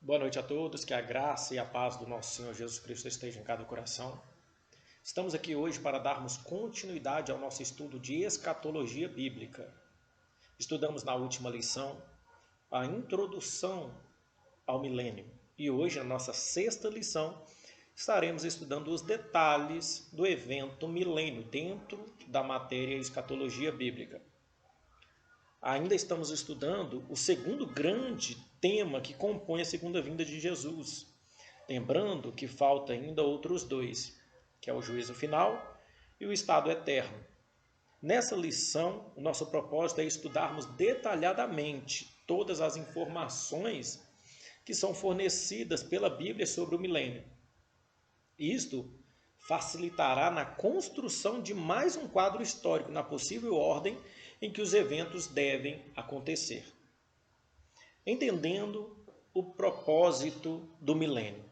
Boa noite a todos, que a graça e a paz do nosso Senhor Jesus Cristo esteja em cada coração. Estamos aqui hoje para darmos continuidade ao nosso estudo de escatologia bíblica. Estudamos na última lição a introdução ao milênio e hoje, na nossa sexta lição, estaremos estudando os detalhes do evento milênio dentro da matéria escatologia bíblica. Ainda estamos estudando o segundo grande tema que compõe a segunda vinda de Jesus. Lembrando que falta ainda outros dois, que é o juízo final e o estado eterno. Nessa lição, o nosso propósito é estudarmos detalhadamente todas as informações que são fornecidas pela Bíblia sobre o milênio. Isto facilitará na construção de mais um quadro histórico na possível ordem em que os eventos devem acontecer. Entendendo o propósito do milênio.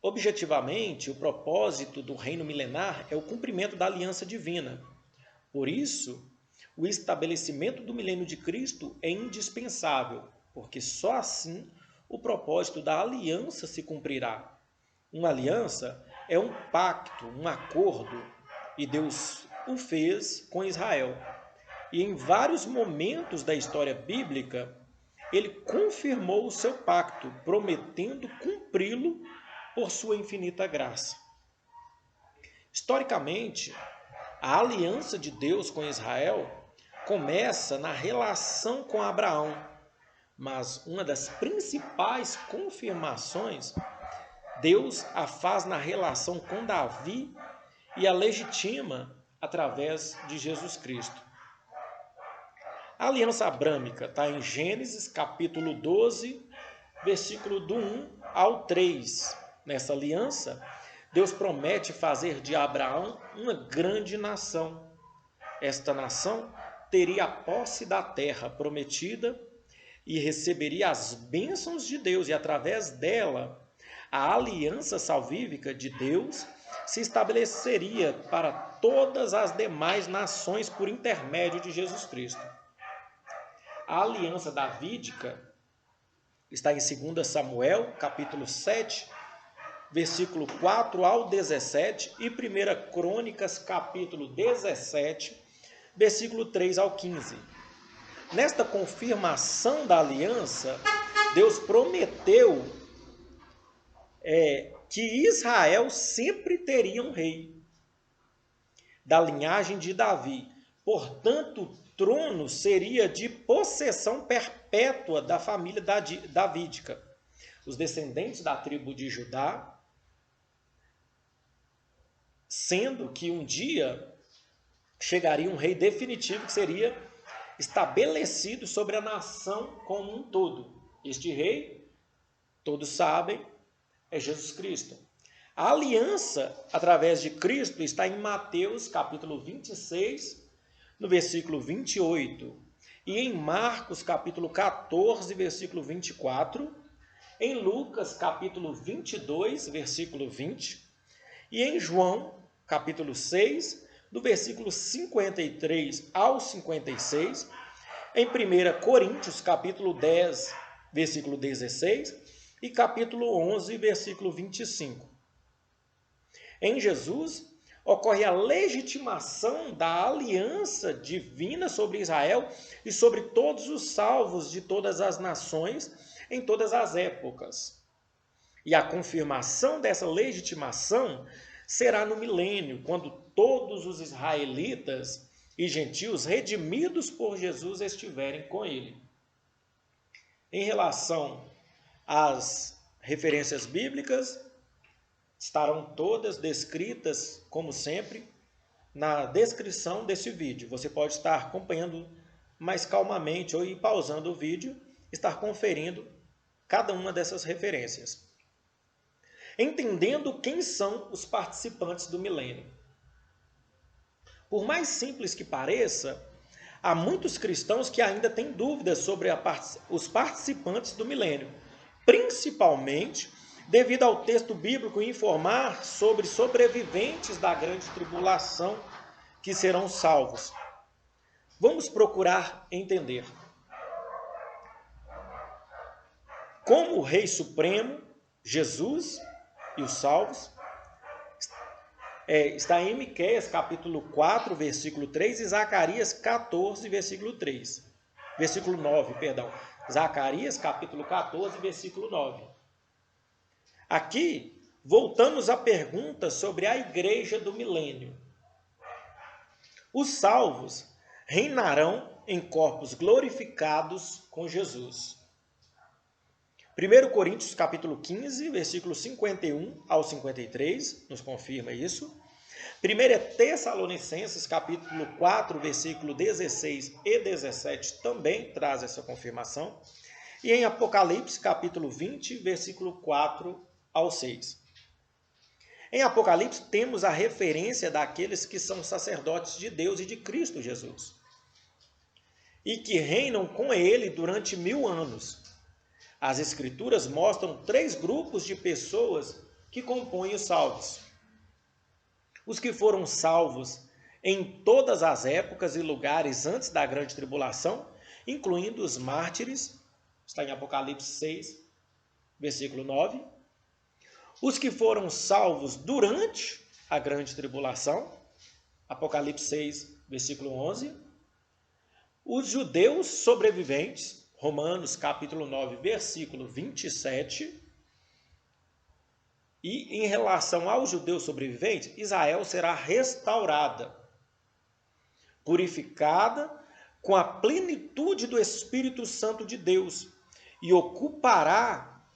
Objetivamente, o propósito do reino milenar é o cumprimento da aliança divina. Por isso, o estabelecimento do milênio de Cristo é indispensável, porque só assim o propósito da aliança se cumprirá. Uma aliança é um pacto, um acordo, e Deus o fez com Israel. E em vários momentos da história bíblica, ele confirmou o seu pacto, prometendo cumpri-lo por sua infinita graça. Historicamente, a aliança de Deus com Israel começa na relação com Abraão, mas uma das principais confirmações, Deus a faz na relação com Davi e a legitima através de Jesus Cristo. A aliança abrâmica está em Gênesis capítulo 12, versículo do 1 ao 3. Nessa aliança, Deus promete fazer de Abraão uma grande nação. Esta nação teria a posse da terra prometida e receberia as bênçãos de Deus, e através dela, a aliança salvífica de Deus se estabeleceria para todas as demais nações por intermédio de Jesus Cristo. A aliança davídica está em 2 Samuel, capítulo 7, versículo 4 ao 17, e 1 Crônicas, capítulo 17, versículo 3 ao 15. Nesta confirmação da aliança, Deus prometeu que Israel sempre teria um rei da linhagem de Davi. Portanto, o trono seria de possessão perpétua da família davídica. Os descendentes da tribo de Judá, sendo que um dia chegaria um rei definitivo que seria estabelecido sobre a nação como um todo. Este rei, todos sabem, é Jesus Cristo. A aliança através de Cristo está em Mateus capítulo 26, no versículo 28, e em Marcos capítulo 14, versículo 24, em Lucas capítulo 22, versículo 20, e em João capítulo 6, do versículo 53 ao 56, em 1 Coríntios capítulo 10, versículo 16, e capítulo 11, versículo 25. Em Jesus, ocorre a legitimação da aliança divina sobre Israel e sobre todos os salvos de todas as nações em todas as épocas. E a confirmação dessa legitimação será no milênio, quando todos os israelitas e gentios redimidos por Jesus estiverem com ele. Em relação às referências bíblicas, estarão todas descritas, como sempre, na descrição desse vídeo. Você pode estar acompanhando mais calmamente ou ir pausando o vídeo, estar conferindo cada uma dessas referências. Entendendo quem são os participantes do milênio. Por mais simples que pareça, há muitos cristãos que ainda têm dúvidas sobre os participantes do milênio, principalmente devido ao texto bíblico informar sobre sobreviventes da grande tribulação que serão salvos. Vamos procurar entender. como o Rei Supremo, Jesus e os salvos. Está em Miqueias, capítulo 4, versículo 3, e Zacarias 14, versículo 3. Versículo 9, perdão. Zacarias, capítulo 14, versículo 9. Aqui, voltamos à pergunta sobre a igreja do milênio. Os salvos reinarão em corpos glorificados com Jesus. 1 Coríntios capítulo 15, versículos 51 ao 53, nos confirma isso. 1 Tessalonicenses capítulo 4, versículo 16 e 17 também traz essa confirmação. E em Apocalipse capítulo 20, versículo 4 ao 6. Em Apocalipse temos a referência daqueles que são sacerdotes de Deus e de Cristo Jesus, e que reinam com ele durante 1000 anos. As Escrituras mostram 3 grupos de pessoas que compõem os salvos. Os que foram salvos em todas as épocas e lugares antes da grande tribulação, incluindo os mártires, está em Apocalipse 6, versículo 9. Os que foram salvos durante a grande tribulação, Apocalipse 6, versículo 11. Os judeus sobreviventes, Romanos capítulo 9, versículo 27. E em relação aos judeus sobreviventes, Israel será restaurada, purificada com a plenitude do Espírito Santo de Deus e ocupará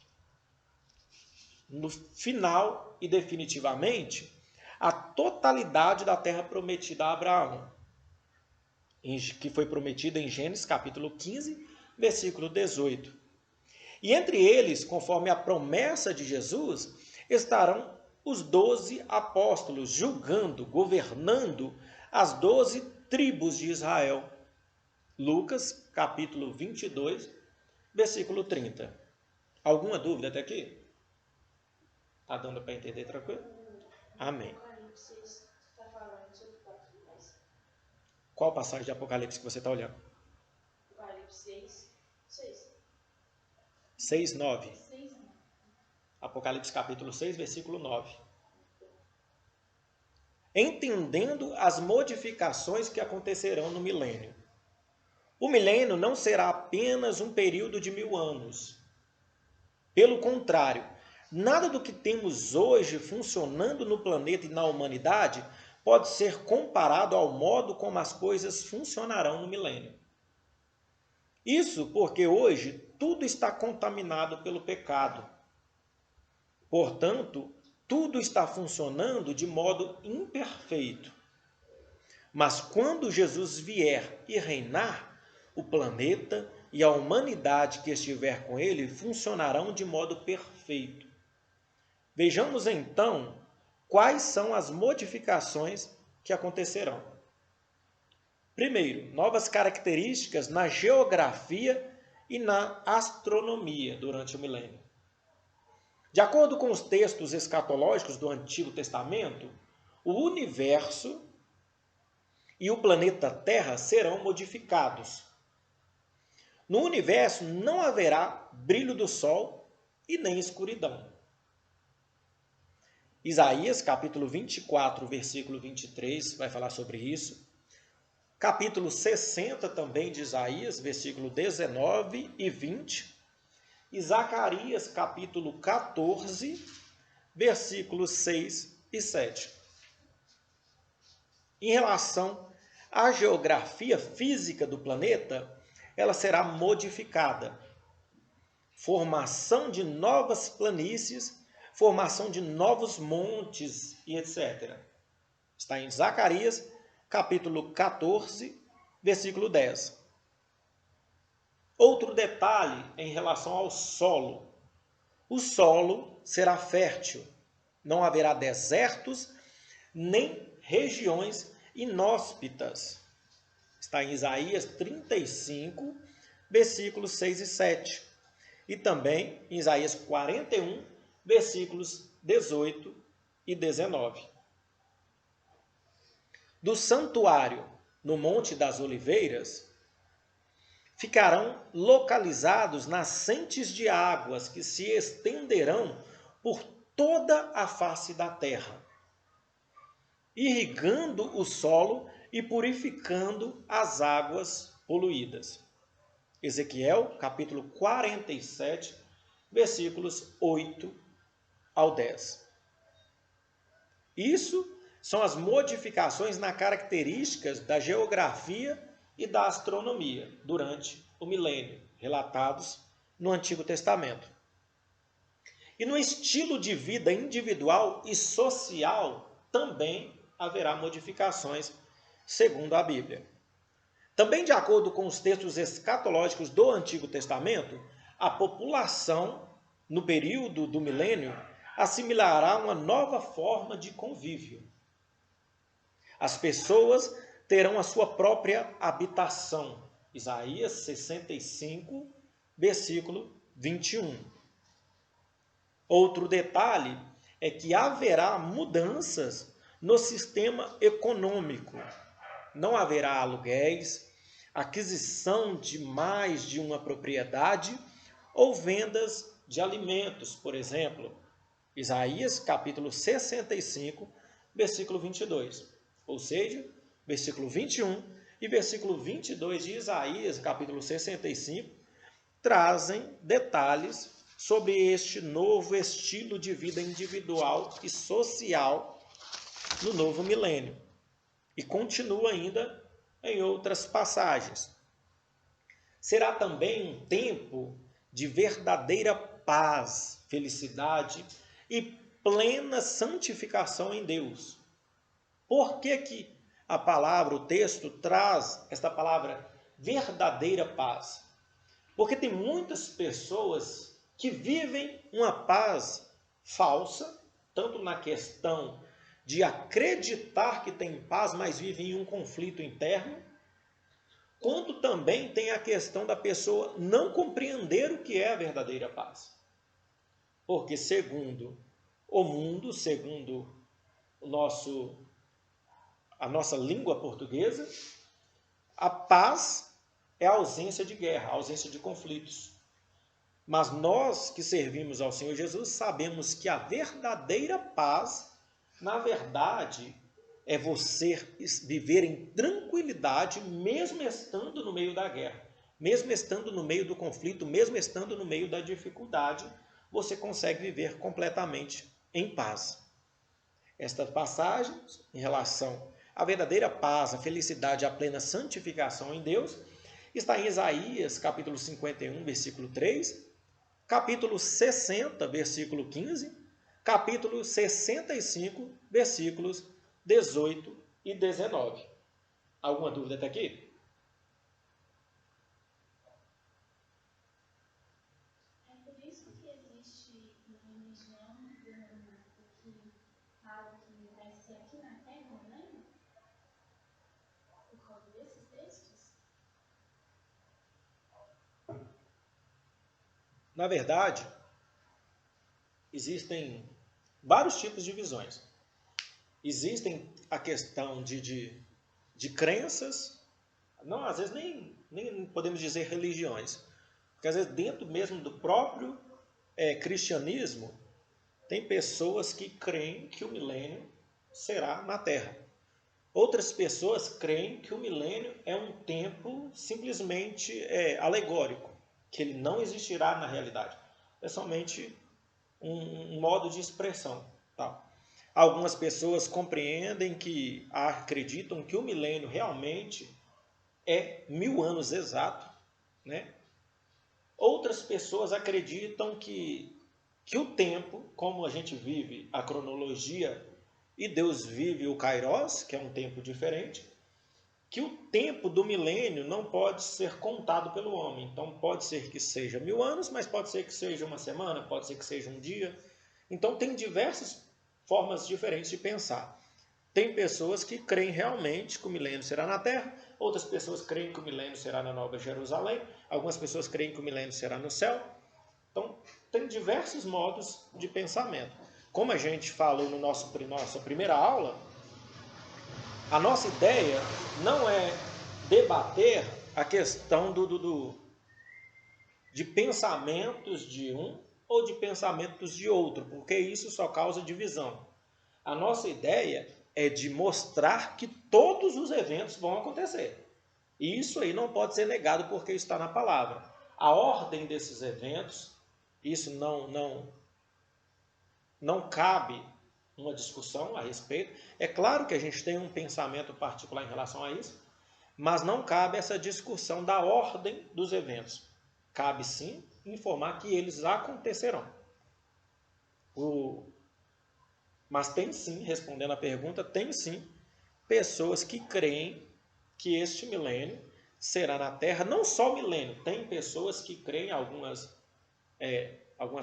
no final e definitivamente a totalidade da terra prometida a Abraão, que foi prometida em Gênesis capítulo 15, versículo 18. E entre eles, conforme a promessa de Jesus, estarão os 12 apóstolos, julgando, governando as 12 tribos de Israel. Lucas, capítulo 22, versículo 30. Alguma dúvida até aqui? Está dando para entender tranquilo? Amém. Qual passagem de Apocalipse que você está olhando? Apocalipse 6, 9. Apocalipse capítulo 6, versículo 9. Entendendo as modificações que acontecerão no milênio. O milênio não será apenas um período de 1000 anos. Pelo contrário, nada do que temos hoje funcionando no planeta e na humanidade pode ser comparado ao modo como as coisas funcionarão no milênio. Isso porque hoje tudo está contaminado pelo pecado. Portanto, tudo está funcionando de modo imperfeito. Mas quando Jesus vier e reinar, o planeta e a humanidade que estiver com ele funcionarão de modo perfeito. Vejamos então quais são as modificações que acontecerão. Primeiro, novas características na geografia e na astronomia durante o milênio. De acordo com os textos escatológicos do Antigo Testamento, o universo e o planeta Terra serão modificados. No universo não haverá brilho do sol e nem escuridão. Isaías, capítulo 24, versículo 23, vai falar sobre isso. Capítulo 60 também de Isaías, versículo 19 e 20. E Zacarias, capítulo 14, versículos 6 e 7. Em relação à geografia física do planeta, ela será modificada. Formação de novas planícies, formação de novos montes e etc. Está em Zacarias, capítulo 14, versículo 10. Outro detalhe em relação ao solo. O solo será fértil. Não haverá desertos, nem regiões inóspitas. Está em Isaías 35, versículos 6 e 7. E também em Isaías 41, versículos 18 e 19. Do santuário no Monte das Oliveiras, ficarão localizados nascentes de águas que se estenderão por toda a face da terra, irrigando o solo e purificando as águas poluídas. Ezequiel, capítulo 47, versículos 8 ao 10. Isso são as modificações nas características da geografia e da astronomia durante o milênio, relatados no Antigo Testamento. E no estilo de vida individual e social também haverá modificações, segundo a Bíblia. Também, de acordo com os textos escatológicos do Antigo Testamento, a população, no período do milênio, assimilará uma nova forma de convívio. As pessoas terão a sua própria habitação. Isaías 65, versículo 21. Outro detalhe é que haverá mudanças no sistema econômico. Não haverá aluguéis, aquisição de mais de uma propriedade ou vendas de alimentos, por exemplo. Isaías capítulo 65, versículo 22. Ou seja, versículo 21 e versículo 22 de Isaías capítulo 65 trazem detalhes sobre este novo estilo de vida individual e social no novo milênio. E continua ainda em outras passagens. Será também um tempo de verdadeira paz, felicidade e plena santificação em Deus. Por que a palavra, o texto, traz esta palavra verdadeira paz? Porque tem muitas pessoas que vivem uma paz falsa, tanto na questão de acreditar que tem paz, mas vivem em um conflito interno, quanto também tem a questão da pessoa não compreender o que é a verdadeira paz. Porque segundo o mundo, segundo a nossa língua portuguesa, a paz é a ausência de guerra, a ausência de conflitos. Mas nós que servimos ao Senhor Jesus sabemos que a verdadeira paz, na verdade, é você viver em tranquilidade, mesmo estando no meio da guerra, mesmo estando no meio do conflito, mesmo estando no meio da dificuldade, você consegue viver completamente em paz. Esta passagem, em relação à verdadeira paz, a felicidade, a plena santificação em Deus, está em Isaías, capítulo 51, versículo 3, capítulo 60, versículo 15, capítulo 65, versículos 18 e 19. Alguma dúvida até aqui? É por isso que existe uma religião que fala que vai ser aqui na Terra, né? Por causa desses textos? Na verdade, existem vários tipos de visões. Existem a questão de crenças, não, às vezes nem podemos dizer religiões, porque às vezes dentro mesmo do próprio cristianismo, tem pessoas que creem que o milênio será na Terra. Outras pessoas creem que o milênio é um tempo simplesmente alegórico, que ele não existirá na realidade. É somente um modo de expressão. Tá? Algumas pessoas compreendem acreditam que o milênio realmente é 1000 anos exato, né? Outras pessoas acreditam que o tempo, como a gente vive a cronologia e Deus vive o Kairos, que é um tempo diferente, que o tempo do milênio não pode ser contado pelo homem. Então pode ser que seja 1000 anos, mas pode ser que seja uma semana, pode ser que seja um dia. Então tem diversas formas diferentes de pensar. Tem pessoas que creem realmente que o milênio será na Terra, outras pessoas creem que o milênio será na Nova Jerusalém, algumas pessoas creem que o milênio será no céu. Então tem diversos modos de pensamento. Como a gente falou no nossa primeira aula, a nossa ideia não é debater a questão de pensamentos de um ou de pensamentos de outro, porque isso só causa divisão. A nossa ideia é de mostrar que todos os eventos vão acontecer. E isso aí não pode ser negado porque está na palavra. A ordem desses eventos, isso não cabe uma discussão a respeito. É claro que a gente tem um pensamento particular em relação a isso, mas não cabe essa discussão da ordem dos eventos. Cabe sim informar que eles acontecerão. Mas tem sim, respondendo à pergunta, tem sim pessoas que creem que este milênio será na Terra, não só o milênio, tem pessoas que creem, algumas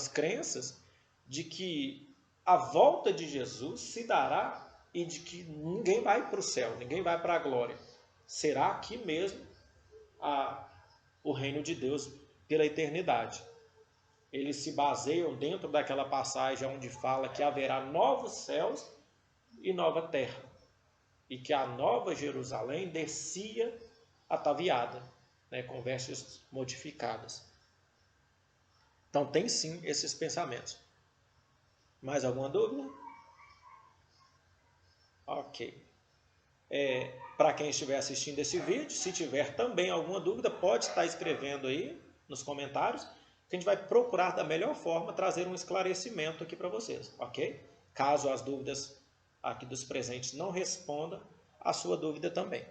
crenças, de que a volta de Jesus se dará e de que ninguém vai para o céu, ninguém vai para a glória. Será aqui mesmo o reino de Deus pela eternidade. Eles se baseiam dentro daquela passagem onde fala que haverá novos céus e nova terra, e que a nova Jerusalém descia ataviada, com vestes modificadas. Então tem sim esses pensamentos. Mais alguma dúvida? Ok. Para quem estiver assistindo esse vídeo, se tiver também alguma dúvida, pode estar escrevendo aí nos comentários, que a gente vai procurar da melhor forma trazer um esclarecimento aqui para vocês, ok? Caso as dúvidas aqui dos presentes não respondam, a sua dúvida também.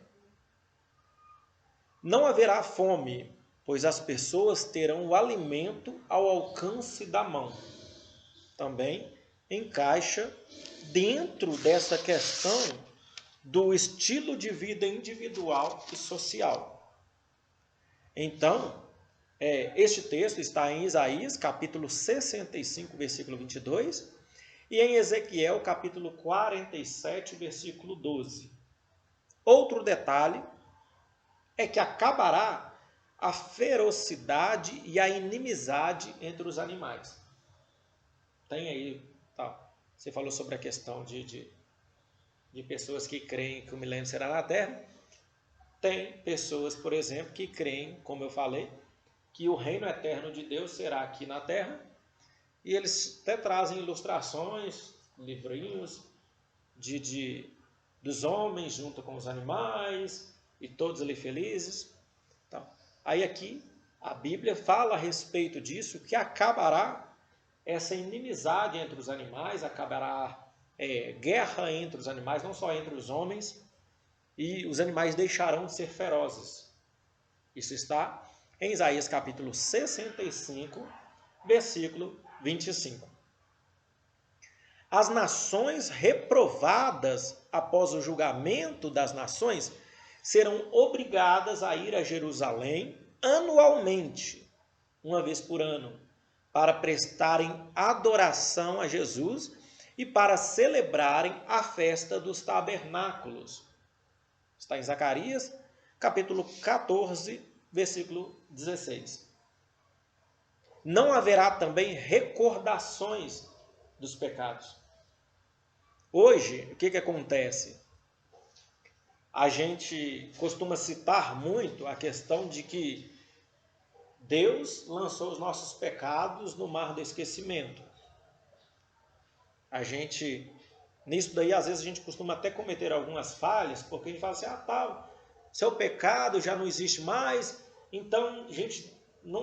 Não haverá fome, pois as pessoas terão o alimento ao alcance da mão. Também encaixa dentro dessa questão do estilo de vida individual e social. Então, este texto está em Isaías, capítulo 65, versículo 22, e em Ezequiel, capítulo 47, versículo 12. Outro detalhe é que acabará a ferocidade e a inimizade entre os animais. Tem aí, você falou sobre a questão de pessoas que creem que o milênio será na Terra. Tem pessoas, por exemplo, que creem, como eu falei, que o reino eterno de Deus será aqui na Terra, e eles até trazem ilustrações, livrinhos dos homens junto com os animais, e todos ali felizes. Então, aí aqui a Bíblia fala a respeito disso, que acabará essa inimizade entre os animais, acabará guerra entre os animais, não só entre os homens, e os animais deixarão de ser ferozes. Isso está em Isaías capítulo 65, versículo 25. As nações reprovadas após o julgamento das nações serão obrigadas a ir a Jerusalém anualmente, uma vez por ano, para prestarem adoração a Jesus e para celebrarem a festa dos tabernáculos. Está em Zacarias, capítulo 14, versículo 16. Não haverá também recordações dos pecados. Hoje, o que acontece? A gente costuma citar muito a questão de que Deus lançou os nossos pecados no mar do esquecimento. Nisso daí, às vezes a gente costuma até cometer algumas falhas, porque a gente fala assim, seu pecado já não existe mais, então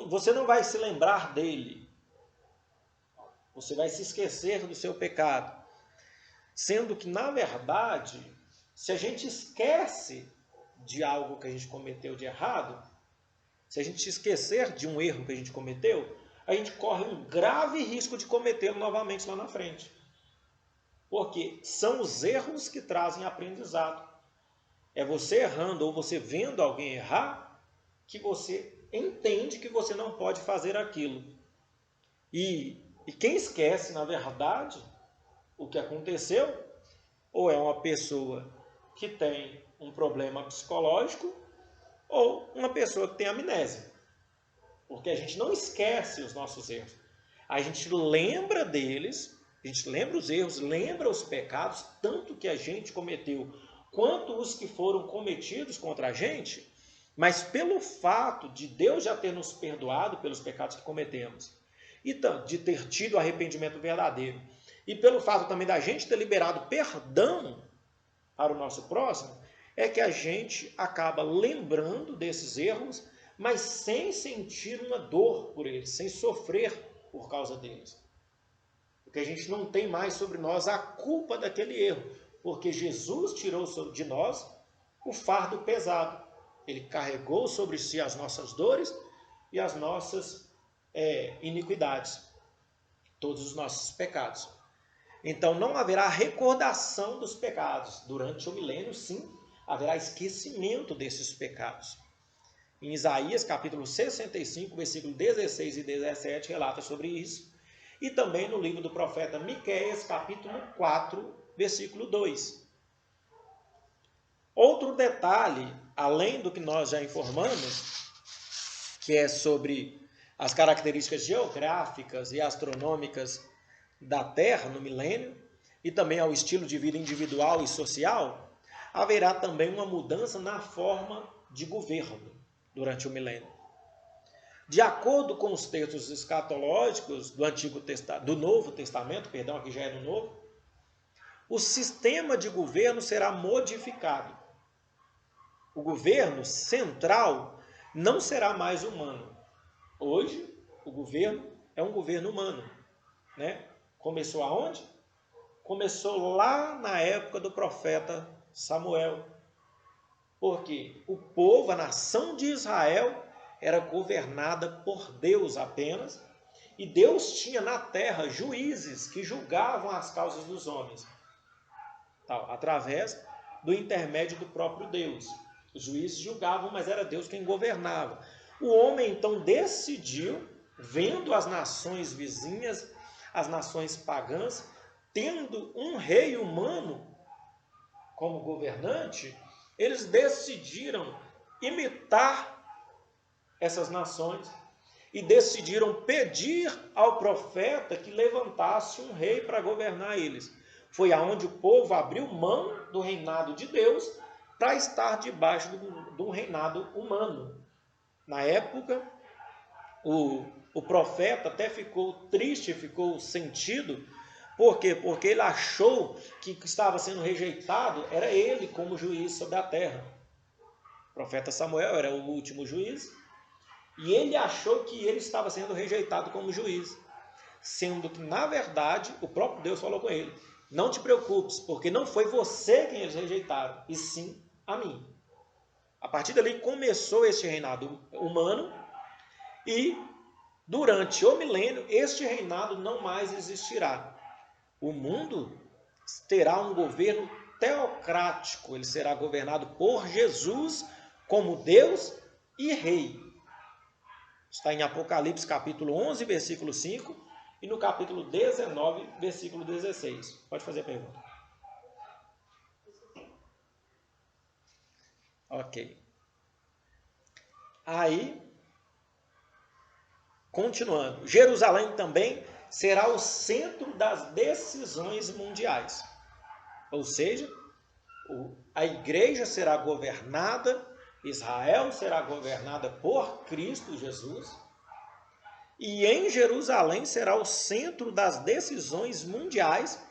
você não vai se lembrar dele. Você vai se esquecer do seu pecado. Sendo que, na verdade, se a gente esquece de algo que a gente cometeu de errado, se a gente esquecer de um erro que a gente cometeu, a gente corre um grave risco de cometê-lo novamente lá na frente. Porque são os erros que trazem aprendizado. É você errando ou você vendo alguém errar que você entende que você não pode fazer aquilo. E quem esquece, na verdade, o que aconteceu, ou é uma pessoa que tem um problema psicológico, ou uma pessoa que tem amnésia. Porque a gente não esquece os nossos erros. A gente lembra deles, a gente lembra os erros, lembra os pecados, tanto que a gente cometeu, quanto os que foram cometidos contra a gente, Mas pelo fato de Deus já ter nos perdoado pelos pecados que cometemos, e de ter tido arrependimento verdadeiro, e pelo fato também da gente ter liberado perdão para o nosso próximo, é que a gente acaba lembrando desses erros, mas sem sentir uma dor por eles, sem sofrer por causa deles. Porque a gente não tem mais sobre nós a culpa daquele erro, porque Jesus tirou de nós o fardo pesado. Ele carregou sobre si as nossas dores e as nossas iniquidades, todos os nossos pecados. Então não haverá recordação dos pecados. Durante o milênio, sim, haverá esquecimento desses pecados. Em Isaías, capítulo 65, versículo 16 e 17, relata sobre isso. E também no livro do profeta Miqueias, capítulo 4, versículo 2. Outro detalhe, além do que nós já informamos, que é sobre as características geográficas e astronômicas da Terra no milênio, e também ao estilo de vida individual e social, haverá também uma mudança na forma de governo durante o milênio. De acordo com os textos escatológicos do Novo Testamento, aqui já é no Novo, o sistema de governo será modificado. O governo central não será mais humano. Hoje, o governo é um governo humano, né? Começou aonde? Começou lá na época do profeta Samuel. Porque o povo, a nação de Israel, era governada por Deus apenas, e Deus tinha na terra juízes que julgavam as causas dos homens, através do intermédio do próprio Deus. Os juízes julgavam, mas era Deus quem governava. O homem então decidiu, vendo as nações vizinhas, as nações pagãs, tendo um rei humano como governante, eles decidiram imitar essas nações e decidiram pedir ao profeta que levantasse um rei para governar eles. Foi aonde o povo abriu mão do reinado de Deus para estar debaixo do reinado humano. Na época, o profeta até ficou triste, ficou sentido. Por quê? Porque ele achou que estava sendo rejeitado, era ele como juiz sobre a terra. O profeta Samuel era o último juiz, e ele achou que ele estava sendo rejeitado como juiz, sendo que, na verdade, o próprio Deus falou com ele: não te preocupes, porque não foi você quem eles rejeitaram, e sim a mim. A partir dali começou este reinado humano, e durante o milênio, este reinado não mais existirá. O mundo terá um governo teocrático, ele será governado por Jesus como Deus e Rei. Está em Apocalipse capítulo 11, versículo 5 e no capítulo 19, versículo 16. Pode fazer a pergunta. Ok. Aí, continuando, Jerusalém também será o centro das decisões mundiais. Ou seja, a igreja será governada, Israel será governada por Cristo Jesus, e em Jerusalém será o centro das decisões mundiais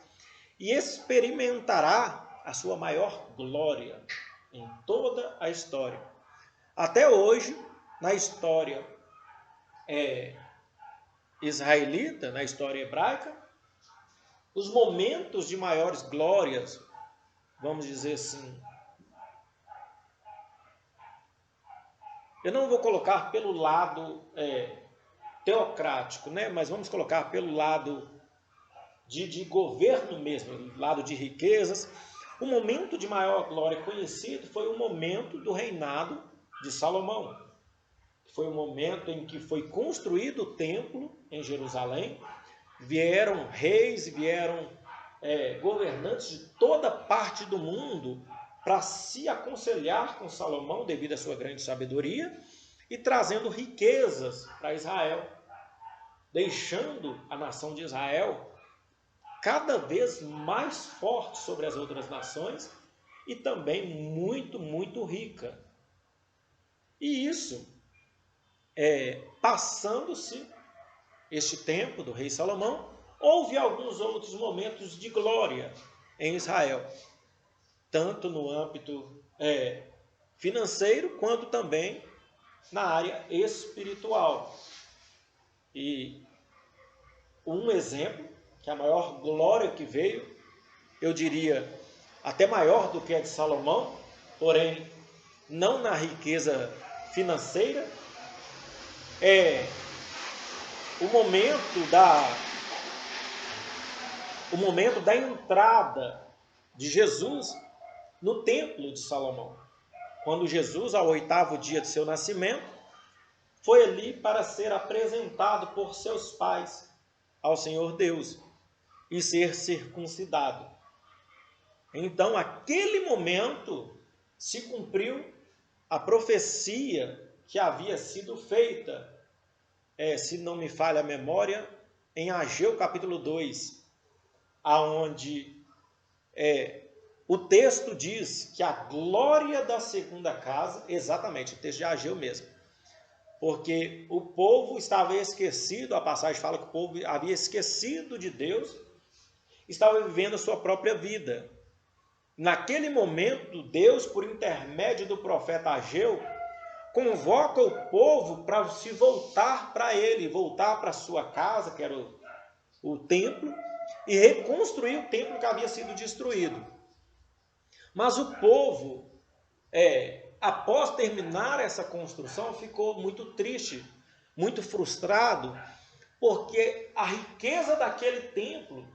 e experimentará a sua maior glória em toda a história. Até hoje, na história israelita, na história hebraica, os momentos de maiores glórias, vamos dizer assim, eu não vou colocar pelo lado teocrático, né? Mas vamos colocar pelo lado de governo mesmo, lado de riquezas. O momento de maior glória conhecido foi o momento do reinado de Salomão. Foi o momento em que foi construído o templo em Jerusalém. Vieram reis, vieram governantes de toda parte do mundo para se aconselhar com Salomão devido à sua grande sabedoria e trazendo riquezas para Israel, deixando a nação de Israel cada vez mais forte sobre as outras nações e também muito, muito rica. E isso, passando-se este tempo do rei Salomão, houve alguns outros momentos de glória em Israel, tanto no âmbito financeiro, quanto também na área espiritual. E um exemplo, que a maior glória que veio, eu diria até maior do que a de Salomão, porém não na riqueza financeira, é o momento da entrada de Jesus no templo de Salomão. Quando Jesus, ao 8º dia de seu nascimento, foi ali para ser apresentado por seus pais ao Senhor Deus e ser circuncidado. Então, naquele momento, se cumpriu a profecia que havia sido feita, se não me falha a memória, em Ageu capítulo 2, aonde o texto diz que a glória da segunda casa, exatamente, o texto de Ageu mesmo, porque o povo estava esquecido, a passagem fala que o povo havia esquecido de Deus, estava vivendo a sua própria vida. Naquele momento, Deus, por intermédio do profeta Ageu, convoca o povo para se voltar para ele, voltar para a sua casa, que era o templo, e reconstruir o templo que havia sido destruído. Mas o povo, após terminar essa construção, ficou muito triste, muito frustrado, porque a riqueza daquele templo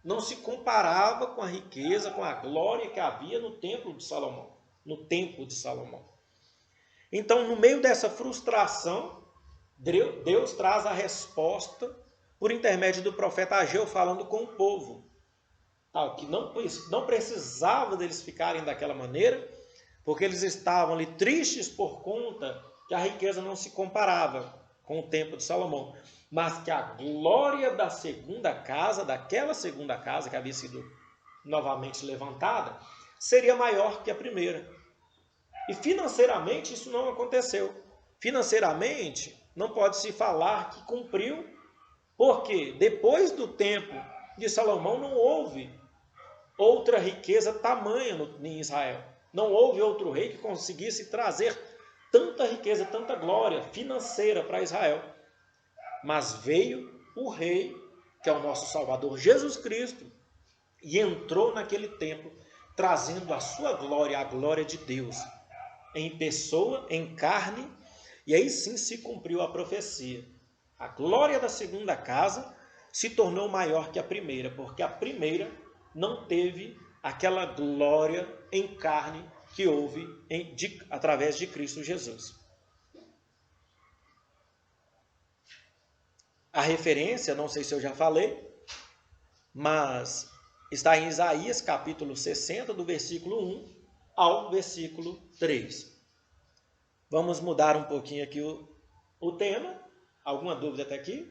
não se comparava com a riqueza, com a glória que havia no templo de Salomão. Então, no meio dessa frustração, Deus traz a resposta por intermédio do profeta Ageu, falando com o povo, que não precisava deles ficarem daquela maneira, porque eles estavam ali tristes por conta que a riqueza não se comparava com o templo de Salomão, mas que a glória da segunda casa, daquela segunda casa que havia sido novamente levantada, seria maior que a primeira. E financeiramente isso não aconteceu. Financeiramente não pode se falar que cumpriu, porque depois do tempo de Salomão não houve outra riqueza tamanha em Israel. Não houve outro rei que conseguisse trazer tanta riqueza, tanta glória financeira para Israel. Mas veio o rei, que é o nosso Salvador Jesus Cristo, e entrou naquele templo, trazendo a sua glória, a glória de Deus, em pessoa, em carne, e aí sim se cumpriu a profecia. A glória da segunda casa se tornou maior que a primeira, porque a primeira não teve aquela glória em carne que houve através de Cristo Jesus. A referência, não sei se eu já falei, mas está em Isaías capítulo 60, do versículo 1 ao versículo 3. Vamos mudar um pouquinho aqui o tema. Alguma dúvida até aqui?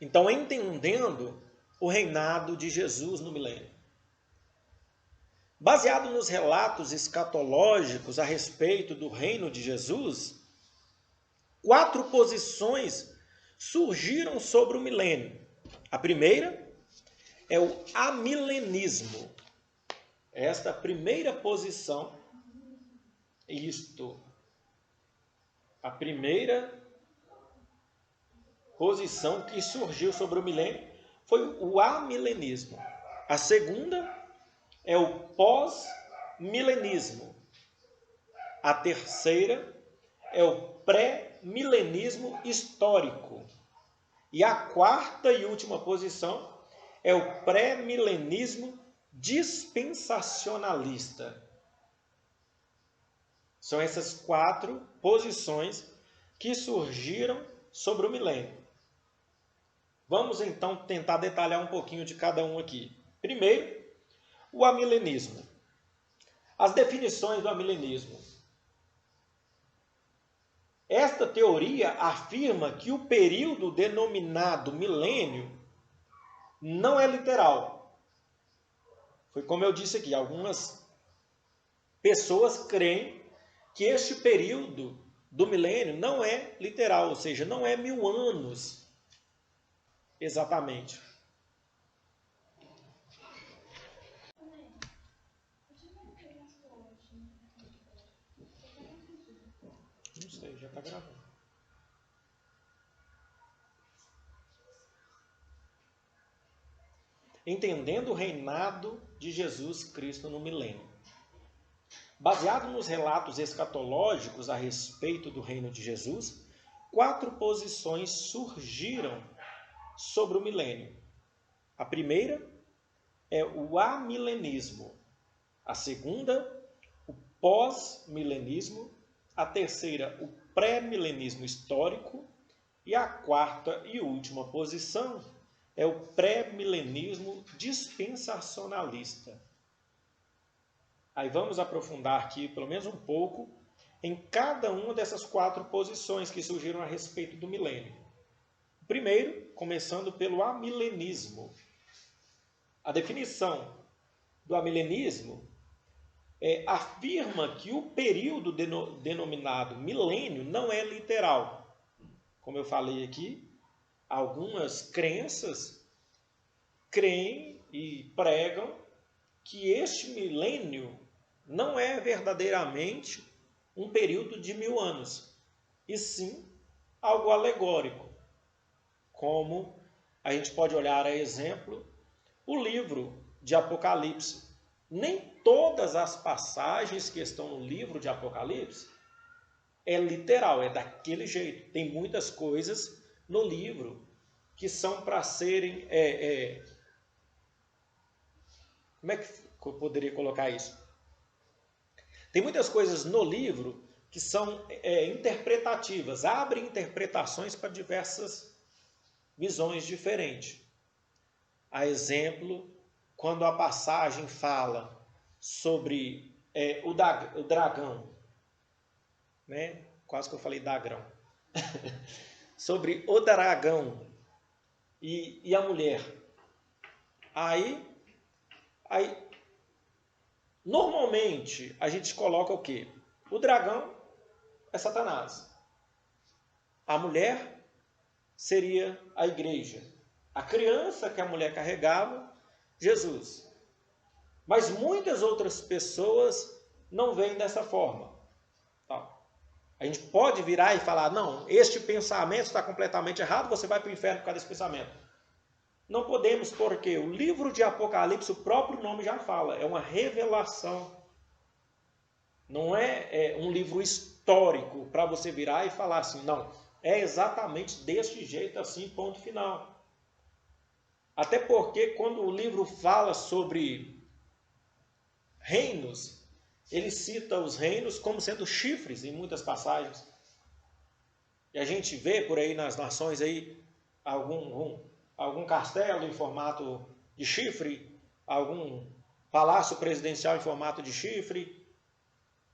Então, entendendo o reinado de Jesus no milênio. Baseado nos relatos escatológicos a respeito do reino de Jesus, 4 posições surgiram sobre o milênio. A primeira é o amilenismo. Esta primeira posição, a primeira posição que surgiu sobre o milênio foi o amilenismo. A segunda é o pós-milenismo. A terceira é o pré-milenismo histórico. E a quarta e última posição é o pré-milenismo dispensacionalista. São essas 4 posições que surgiram sobre o milênio. Vamos então tentar detalhar um pouquinho de cada um aqui. Primeiro, o amilenismo. As definições do amilenismo. Esta teoria afirma que o período denominado milênio não é literal. Foi como eu disse aqui, algumas pessoas creem que este período do milênio não é literal, ou seja, não é 1000 anos exatamente. Não sei, já está gravando. Entendendo o reinado de Jesus Cristo no milênio. Baseado nos relatos escatológicos a respeito do reino de Jesus, 4 posições surgiram sobre o milênio. A primeira é o amilenismo. A segunda, o pós-milenismo. A terceira, o pré-milenismo histórico. E a quarta e última posição é o pré-milenismo dispensacionalista. Aí vamos aprofundar aqui, pelo menos um pouco, em cada uma dessas 4 posições que surgiram a respeito do milênio. Primeiro, começando pelo amilenismo. A definição do amilenismo afirma que o período denominado milênio não é literal. Como eu falei aqui, algumas crenças creem e pregam que este milênio não é verdadeiramente um período de 1000 anos, e sim algo alegórico, como a gente pode olhar a exemplo o livro de Apocalipse. Nem todas as passagens que estão no livro de Apocalipse é literal, é daquele jeito. Tem muitas coisas no livro que são para serem... Como é que eu poderia colocar isso? Tem muitas coisas no livro que são interpretativas, abrem interpretações para diversas visões diferentes. A exemplo, quando a passagem fala sobre o dragão, né? Quase que eu falei dagrão. Sobre o dragão e a mulher. Aí, normalmente, a gente coloca o quê? O dragão é Satanás. A mulher seria a igreja. A criança que a mulher carregava, Jesus. Mas muitas outras pessoas não veem dessa forma. A gente pode virar e falar, não, este pensamento está completamente errado, você vai para o inferno por causa desse pensamento. Não podemos, porque o livro de Apocalipse, o próprio nome já fala, é uma revelação. Não é um livro histórico para você virar e falar assim, não, é exatamente deste jeito assim, ponto final. Até porque quando o livro fala sobre reinos, ele cita os reinos como sendo chifres em muitas passagens. E a gente vê por aí nas nações aí algum castelo em formato de chifre, algum palácio presidencial em formato de chifre.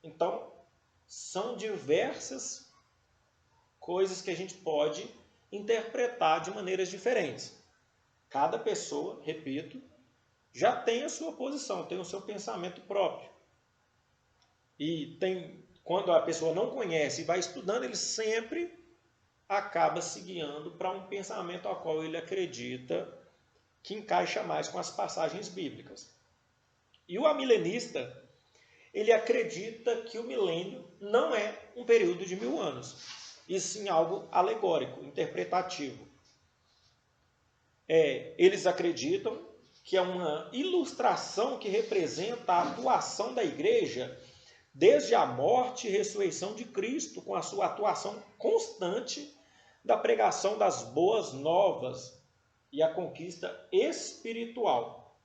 Então, são diversas coisas que a gente pode interpretar de maneiras diferentes. Cada pessoa, repito, já tem a sua posição, tem o seu pensamento próprio. E quando a pessoa não conhece e vai estudando, ele sempre acaba se guiando para um pensamento ao qual ele acredita que encaixa mais com as passagens bíblicas. E o amilenista, ele acredita que o milênio não é um período de 1000 anos, e sim algo alegórico, interpretativo. Eles acreditam que é uma ilustração que representa a atuação da igreja desde a morte e ressurreição de Cristo, com a sua atuação constante da pregação das boas novas e a conquista espiritual.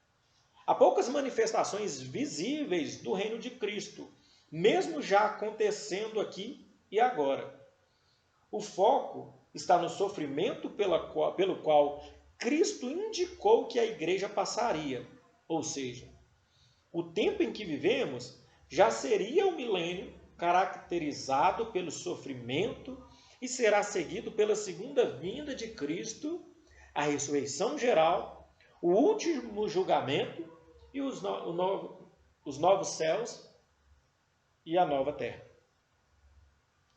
Há poucas manifestações visíveis do reino de Cristo, mesmo já acontecendo aqui e agora. O foco está no sofrimento pelo qual Cristo indicou que a igreja passaria, ou seja, o tempo em que vivemos já seria o milênio caracterizado pelo sofrimento e será seguido pela segunda vinda de Cristo, a ressurreição geral, o último julgamento e os novos céus e a nova terra.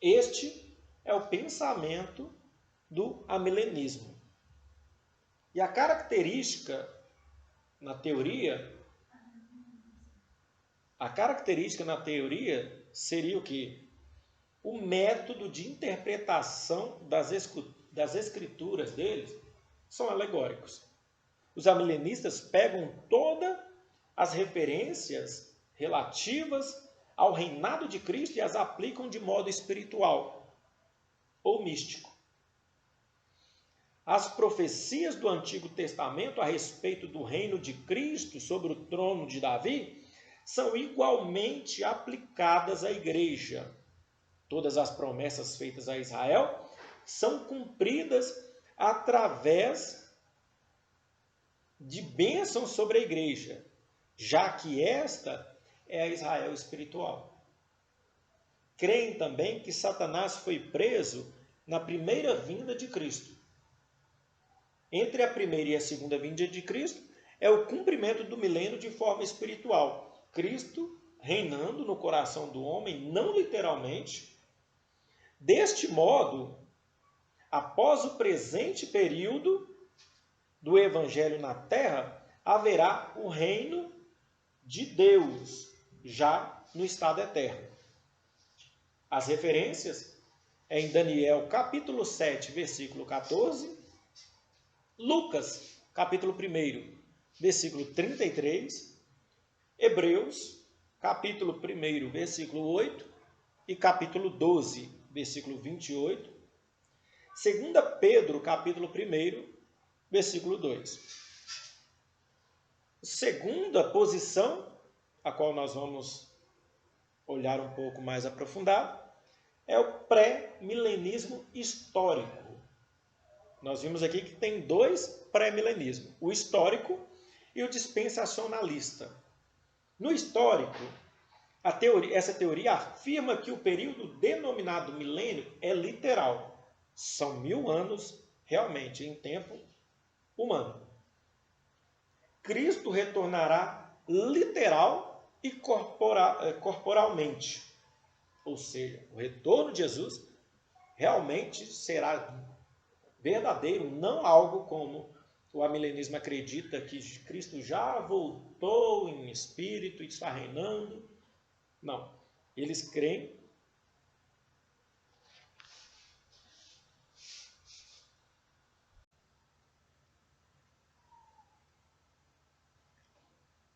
Este é o pensamento do amilenismo. E a característica na teoria seria o quê? O método de interpretação das escrituras deles são alegóricos. Os amilenistas pegam todas as referências relativas ao reinado de Cristo e as aplicam de modo espiritual ou místico. As profecias do Antigo Testamento a respeito do reino de Cristo sobre o trono de Davi são igualmente aplicadas à igreja. Todas as promessas feitas a Israel são cumpridas através de bênçãos sobre a igreja, já que esta é a Israel espiritual. Creem também que Satanás foi preso na primeira vinda de Cristo. Entre a primeira e a segunda vinda de Cristo é o cumprimento do milênio de forma espiritual. Cristo reinando no coração do homem, não literalmente. Deste modo, após o presente período do Evangelho na Terra, haverá o reino de Deus, já no estado eterno. As referências é em Daniel capítulo 7, versículo 14, Lucas capítulo 1, versículo 33, Hebreus capítulo 1, versículo 8 e capítulo 12, versículo 28, 2 Pedro capítulo 1, versículo 2. Segunda posição, a qual nós vamos olhar um pouco mais aprofundado, é o pré-milenismo histórico. Nós vimos aqui que tem dois pré-milenismos, o histórico e o dispensacionalista. No histórico, essa teoria afirma que o período denominado milênio é literal. São 1000 anos realmente em tempo humano. Cristo retornará literal e corporalmente. Ou seja, o retorno de Jesus realmente será verdadeiro, não algo como o amilenismo acredita que Cristo já voltou em espírito e está reinando. Não, eles creem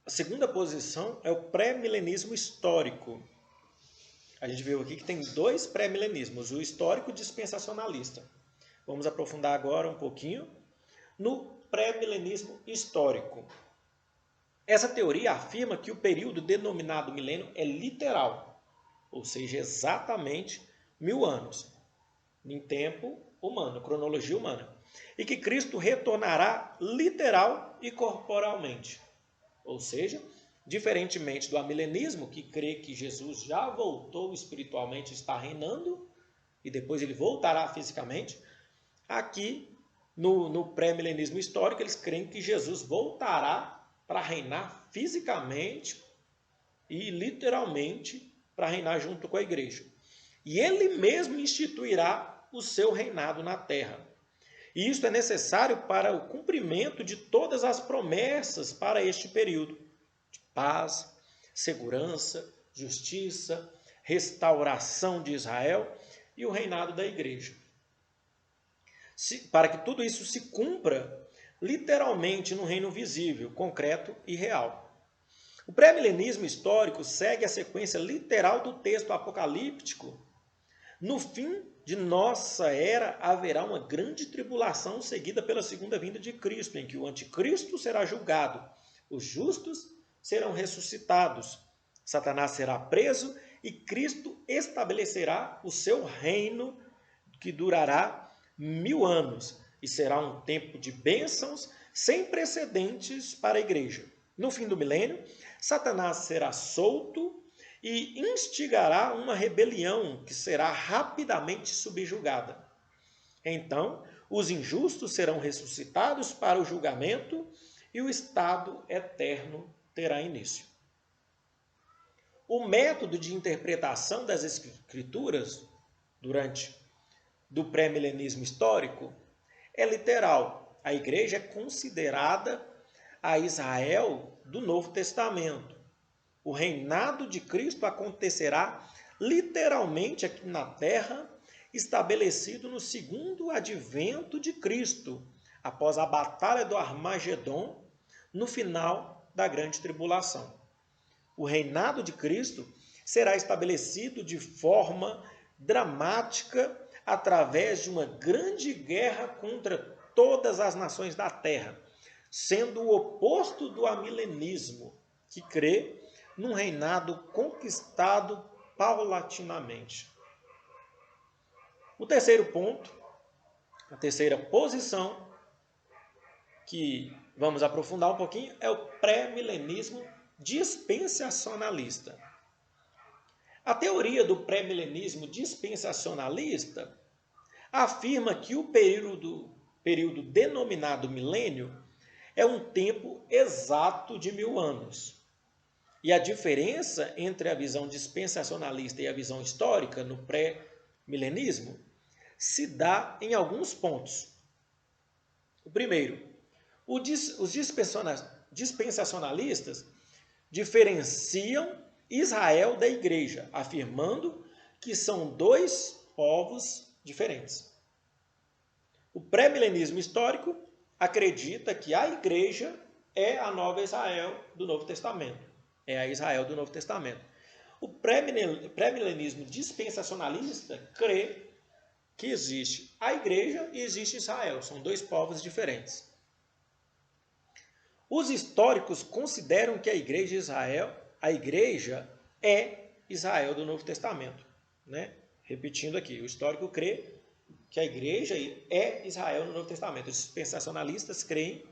a segunda posição é o pré-milenismo histórico. A gente viu aqui que tem dois pré-milenismos, o histórico e o dispensacionalista. Vamos aprofundar agora um pouquinho no pré-milenismo histórico. Essa teoria afirma que o período denominado milênio é literal, ou seja, exatamente 1000 anos, em tempo humano, cronologia humana, e que Cristo retornará literal e corporalmente. Ou seja, diferentemente do amilenismo, que crê que Jesus já voltou espiritualmente, está reinando, e depois ele voltará fisicamente, aqui no pré-milenismo histórico, eles creem que Jesus voltará para reinar fisicamente e literalmente para reinar junto com a igreja. E ele mesmo instituirá o seu reinado na terra. E isto é necessário para o cumprimento de todas as promessas para este período de paz, segurança, justiça, restauração de Israel e o reinado da igreja. Para que tudo isso se cumpra literalmente no reino visível, concreto e real. O pré-milenismo histórico segue a sequência literal do texto apocalíptico. No fim de nossa era haverá uma grande tribulação seguida pela segunda vinda de Cristo, em que o anticristo será julgado, os justos serão ressuscitados, Satanás será preso e Cristo estabelecerá o seu reino que durará 1000 anos e será um tempo de bênçãos sem precedentes para a igreja. No fim do milênio, Satanás será solto e instigará uma rebelião que será rapidamente subjugada. Então, os injustos serão ressuscitados para o julgamento e o estado eterno terá início. O método de interpretação das Escrituras do pré-milenismo histórico é literal. A igreja é considerada a Israel do Novo Testamento. O reinado de Cristo acontecerá literalmente aqui na terra, estabelecido no segundo advento de Cristo, após a batalha do Armagedon, no final da grande tribulação. O reinado de Cristo será estabelecido de forma dramática através de uma grande guerra contra todas as nações da terra, sendo o oposto do amilenismo, que crê num reinado conquistado paulatinamente. O terceiro ponto, a terceira posição, que vamos aprofundar um pouquinho, é o pré-milenismo dispensacionalista. A teoria do pré-milenismo dispensacionalista afirma que o período denominado milênio é um tempo exato de 1000 anos. E a diferença entre a visão dispensacionalista e a visão histórica no pré-milenismo se dá em alguns pontos. O primeiro, os dispensacionalistas diferenciam Israel da igreja, afirmando que são dois povos diferentes. O pré-milenismo histórico acredita que a igreja é a nova Israel do Novo Testamento. É a Israel do Novo Testamento. O pré-milenismo dispensacionalista crê que existe a igreja e existe Israel. São dois povos diferentes. Os históricos consideram que a igreja é Israel do Novo Testamento. Né? Repetindo aqui, o histórico crê que a igreja é Israel no Novo Testamento. Os dispensacionalistas creem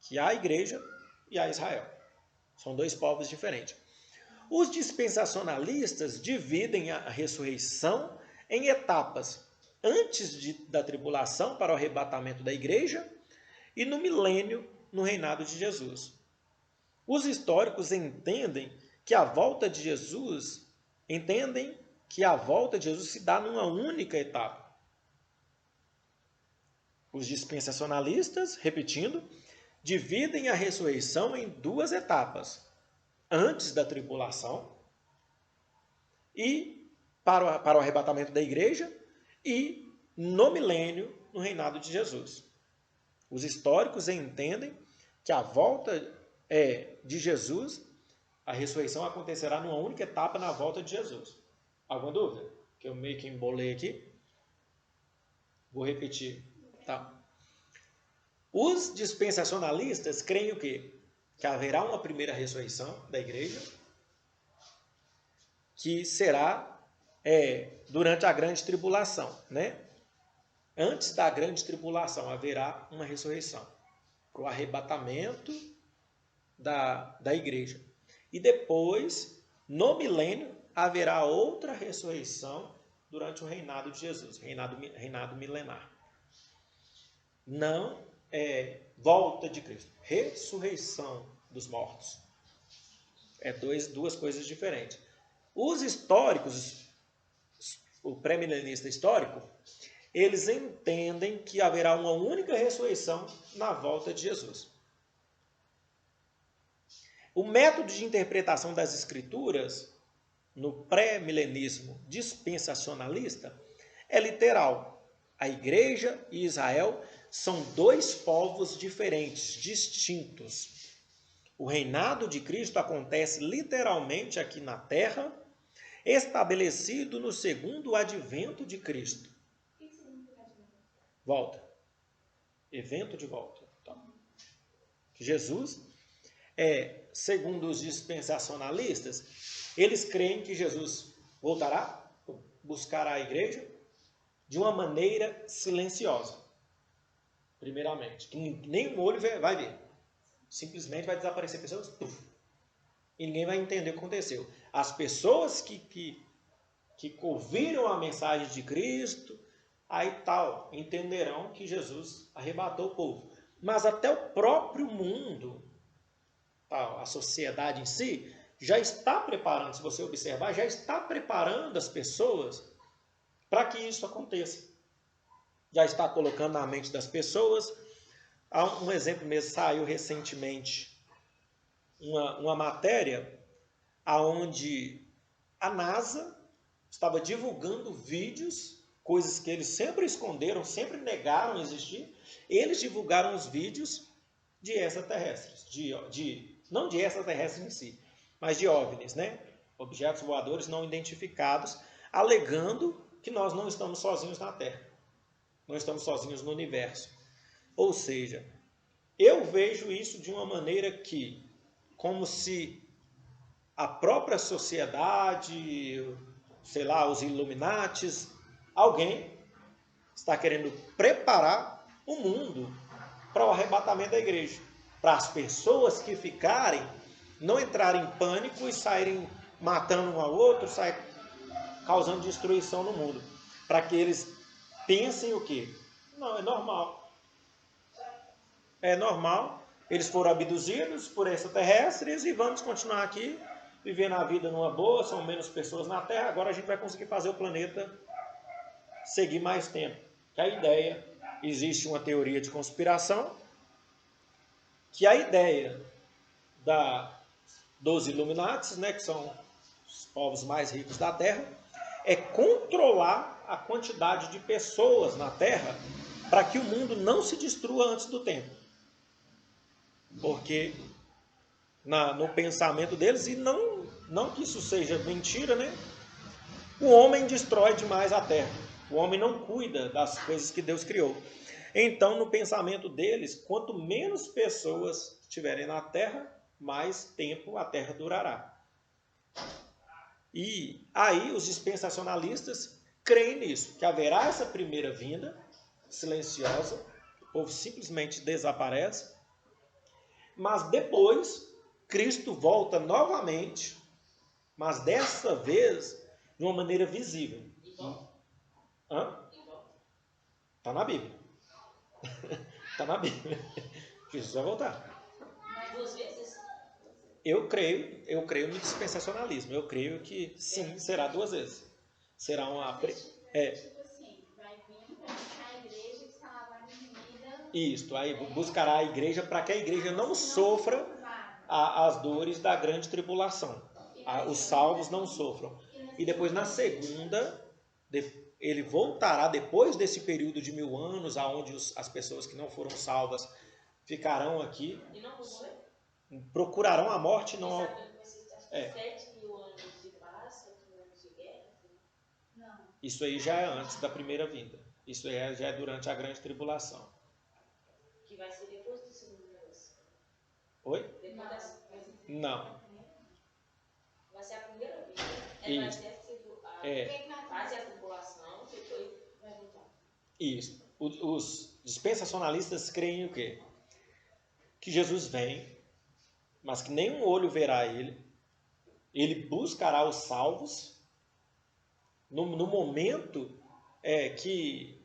que há a igreja e há Israel. São dois povos diferentes. Os dispensacionalistas dividem a ressurreição em etapas, antes da tribulação para o arrebatamento da igreja e no milênio, no reinado de Jesus. Os históricos entendem que a volta de Jesus se dá numa única etapa. Os dispensacionalistas, repetindo, dividem a ressurreição em duas etapas, antes da tribulação e para o arrebatamento da igreja e no milênio, no reinado de Jesus. Os históricos entendem que a volta de Jesus, a ressurreição acontecerá numa única etapa na volta de Jesus. Alguma dúvida? Que eu meio que embolei aqui. Vou repetir. Tá. Os dispensacionalistas creem o quê? Que haverá uma primeira ressurreição da igreja, que será durante a grande tribulação, né? Antes da grande tribulação haverá uma ressurreição para o arrebatamento da igreja. E depois, no milênio, haverá outra ressurreição durante o reinado de Jesus, reinado milenar. Não volta de Cristo, ressurreição dos mortos. Duas coisas diferentes. Os históricos, o pré-milenista histórico, eles entendem que haverá uma única ressurreição na volta de Jesus. O método de interpretação das Escrituras, no pré-milenismo dispensacionalista, é literal. A igreja e Israel são dois povos diferentes, distintos. O reinado de Cristo acontece literalmente aqui na terra, estabelecido no segundo advento de Cristo. Volta. Evento de volta. Então, Jesus, segundo os dispensacionalistas, eles creem que Jesus voltará, buscará a igreja de uma maneira silenciosa. Primeiramente, que nem o olho vai ver. Simplesmente vai desaparecer pessoas, e ninguém vai entender o que aconteceu. As pessoas que ouviram a mensagem de Cristo, aí entenderão que Jesus arrebatou o povo. Mas até o próprio mundo a sociedade em si, já está preparando, se você observar, já está preparando as pessoas para que isso aconteça. Já está colocando na mente das pessoas. Há um exemplo mesmo, saiu recentemente uma matéria onde a NASA estava divulgando vídeos, coisas que eles sempre esconderam, sempre negaram existir. Eles divulgaram os vídeos de extraterrestres, não de extraterrestres em si, mas de OVNIs, né? Objetos voadores não identificados, alegando que nós não estamos sozinhos na Terra, não estamos sozinhos no universo. Ou seja, eu vejo isso de uma maneira que, como se a própria sociedade, sei lá, os Illuminatis, alguém está querendo preparar o mundo para o arrebatamento da igreja. Para as pessoas que ficarem, não entrarem em pânico e saírem matando um ao outro, saírem causando destruição no mundo. Para que eles pensem o quê? Não, é normal. É normal. Eles foram abduzidos por extraterrestres e vamos continuar aqui, vivendo a vida numa boa, são menos pessoas na Terra, agora a gente vai conseguir fazer o planeta seguir mais tempo. Que a ideia, existe uma teoria de conspiração, que a ideia dos Illuminatis, né, que são os povos mais ricos da Terra, é controlar a quantidade de pessoas na Terra para que o mundo não se destrua antes do tempo. Porque no pensamento deles, e não que isso seja mentira, né? O homem destrói demais a terra. O homem não cuida das coisas que Deus criou. Então, no pensamento deles, quanto menos pessoas estiverem na terra, mais tempo a terra durará. E aí os dispensacionalistas creem nisso, que haverá essa primeira vinda silenciosa, o povo simplesmente desaparece, mas depois Cristo volta novamente, mas dessa vez de uma maneira visível. Está na Bíblia. Está na Bíblia. Jesus vai voltar. Mais 2 vezes? Eu creio no dispensacionalismo. Eu creio que sim, será 2 vezes. Será uma... Tipo assim, vai vir para buscar a igreja que está lá reunida. Isto, aí buscará a igreja para que a igreja não sofra as dores da grande tribulação. Os salvos não sofram. E depois, na segunda, ele voltará depois desse período de 1000 anos, onde as pessoas que não foram salvas ficarão aqui. E não morrer? Procurarão a morte, não... 7.000 anos de paz, 7.000 anos de guerra? Não. Isso aí já é antes da primeira vinda. Isso aí já é durante a grande tribulação. Que vai ser depois do segundo negócio. Oi? Depois Não. Vai ser a primeira vinda. Isso. Vai ser a tribulação, depois vai voltar. Isso. Os dispensacionalistas creem o quê? Que Jesus vem, mas que nenhum olho verá ele buscará os salvos no momento que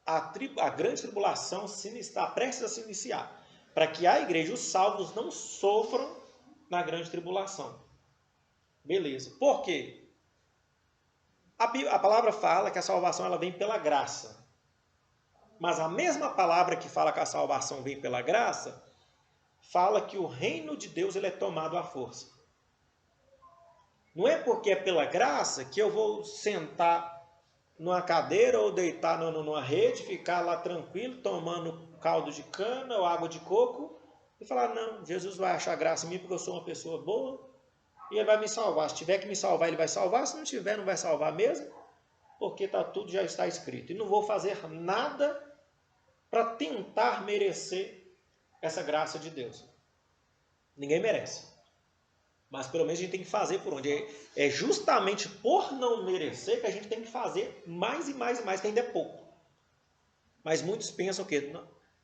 a grande tribulação está prestes a se iniciar, para que a igreja, os salvos, não sofram na grande tribulação. Beleza. Por quê? A palavra fala que a salvação ela vem pela graça. Mas a mesma palavra que fala que a salvação vem pela graça, fala que o reino de Deus ele é tomado à força. Não é porque é pela graça que eu vou sentar numa cadeira ou deitar numa rede, ficar lá tranquilo, tomando caldo de cana ou água de coco, e falar, não, Jesus vai achar graça em mim porque eu sou uma pessoa boa, e ele vai me salvar. Se tiver que me salvar, ele vai salvar. Se não tiver, não vai salvar mesmo, porque tudo já está escrito. E não vou fazer nada para tentar merecer essa graça de Deus. Ninguém merece. Mas pelo menos a gente tem que fazer por onde. É justamente por não merecer que a gente tem que fazer mais e mais e mais, que ainda é pouco. Mas muitos pensam que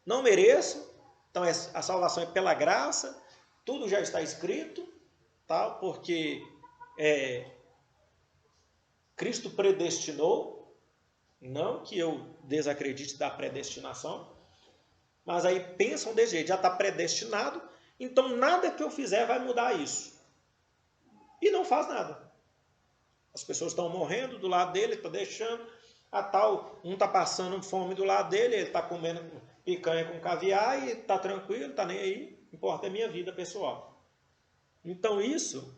não mereço, então a salvação é pela graça, tudo já está escrito, tá? Porque Cristo predestinou, não que eu desacredite da predestinação, mas aí pensam desse jeito, já está predestinado, Então nada que eu fizer vai mudar isso. E não faz nada. As pessoas estão morrendo do lado dele, está deixando. Um está passando fome do lado dele, ele está comendo picanha com caviar e está tranquilo, não está nem aí. Importa a minha vida pessoal. Então isso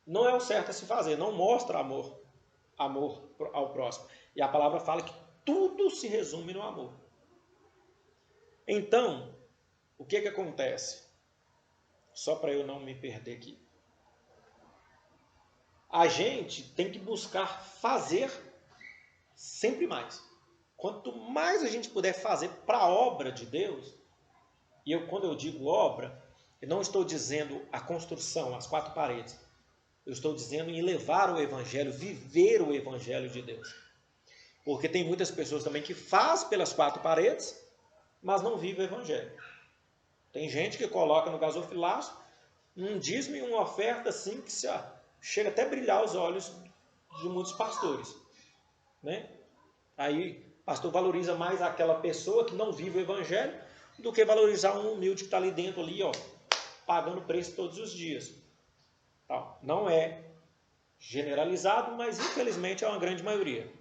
não é o certo a se fazer, não mostra amor ao próximo. E a palavra fala que tudo se resume no amor. Então, o que acontece? Só para eu não me perder aqui. A gente tem que buscar fazer sempre mais. Quanto mais a gente puder fazer para a obra de Deus, e quando eu digo obra, eu não estou dizendo a construção, as 4 paredes. Eu estou dizendo em levar o Evangelho, viver o Evangelho de Deus. Porque tem muitas pessoas também que fazem pelas 4 paredes, mas não vivem o Evangelho. Tem gente que coloca no gasofilaço um dízimo e uma oferta assim que chega até a brilhar os olhos de muitos pastores. Né? Aí o pastor valoriza mais aquela pessoa que não vive o Evangelho do que valorizar um humilde que está ali dentro, ali, pagando preço todos os dias. Não é generalizado, mas infelizmente é uma grande maioria.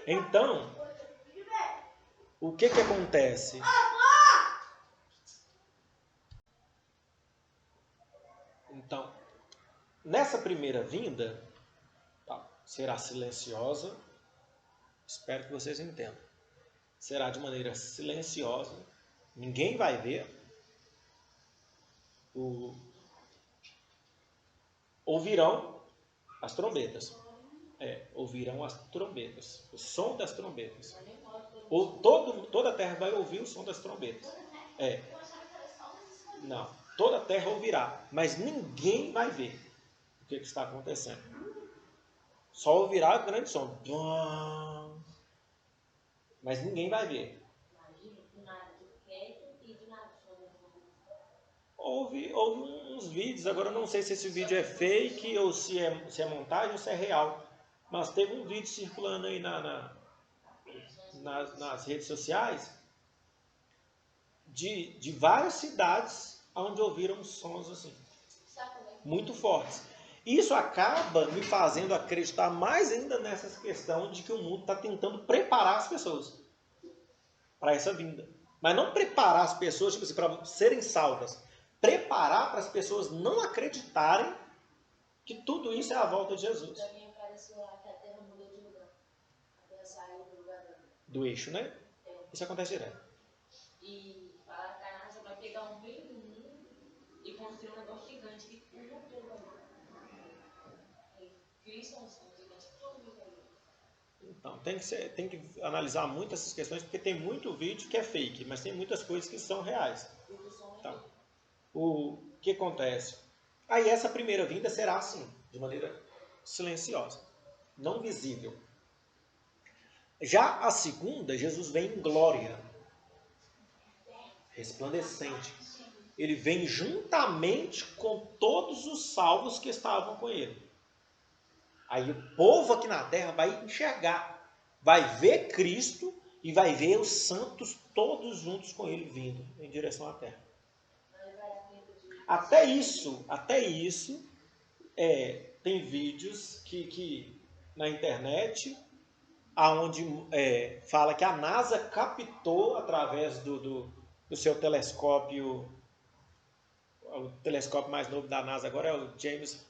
Então, o que acontece? Então, nessa primeira vinda, será silenciosa, espero que vocês entendam. Será de maneira silenciosa, ninguém vai ver. Ouvirão as trombetas. Ouvirão as trombetas, o som das trombetas. Toda a terra vai ouvir o som das trombetas. Não, toda a terra ouvirá, mas ninguém vai ver o que está acontecendo. Só ouvirá o grande som. Mas ninguém vai ver. Houve uns vídeos, agora eu não sei se esse vídeo é fake ou se é montagem ou se é real. Mas teve um vídeo circulando aí nas redes sociais de várias cidades onde ouviram sons assim, muito fortes. Isso acaba me fazendo acreditar mais ainda nessa questão de que o mundo está tentando preparar as pessoas para essa vinda. Mas não preparar as pessoas tipo assim, para serem salvas. Preparar para as pessoas não acreditarem que tudo isso é a volta de Jesus. Também apareceu lá que a terra mudou de lugar. A terra saiu do lugar do eixo, né? Isso acontece direto. E fala que a NASA vai pegar um meio do mundo e construir um negócio gigante que curva todo mundo. Cristo é um gigante que todo mundo vai ver. Então, tem que analisar muito essas questões, porque tem muito vídeo que é fake, mas tem muitas coisas que são reais. Então, o que acontece? Aí essa primeira vinda será assim, de maneira silenciosa, não visível. Já a segunda, Jesus vem em glória, resplandecente. Ele vem juntamente com todos os salvos que estavam com ele. Aí o povo aqui na terra vai enxergar, vai ver Cristo e vai ver os santos todos juntos com ele vindo em direção à terra. Até isso tem vídeos que na internet onde fala que a NASA captou através do seu telescópio, o telescópio mais novo da NASA agora é o James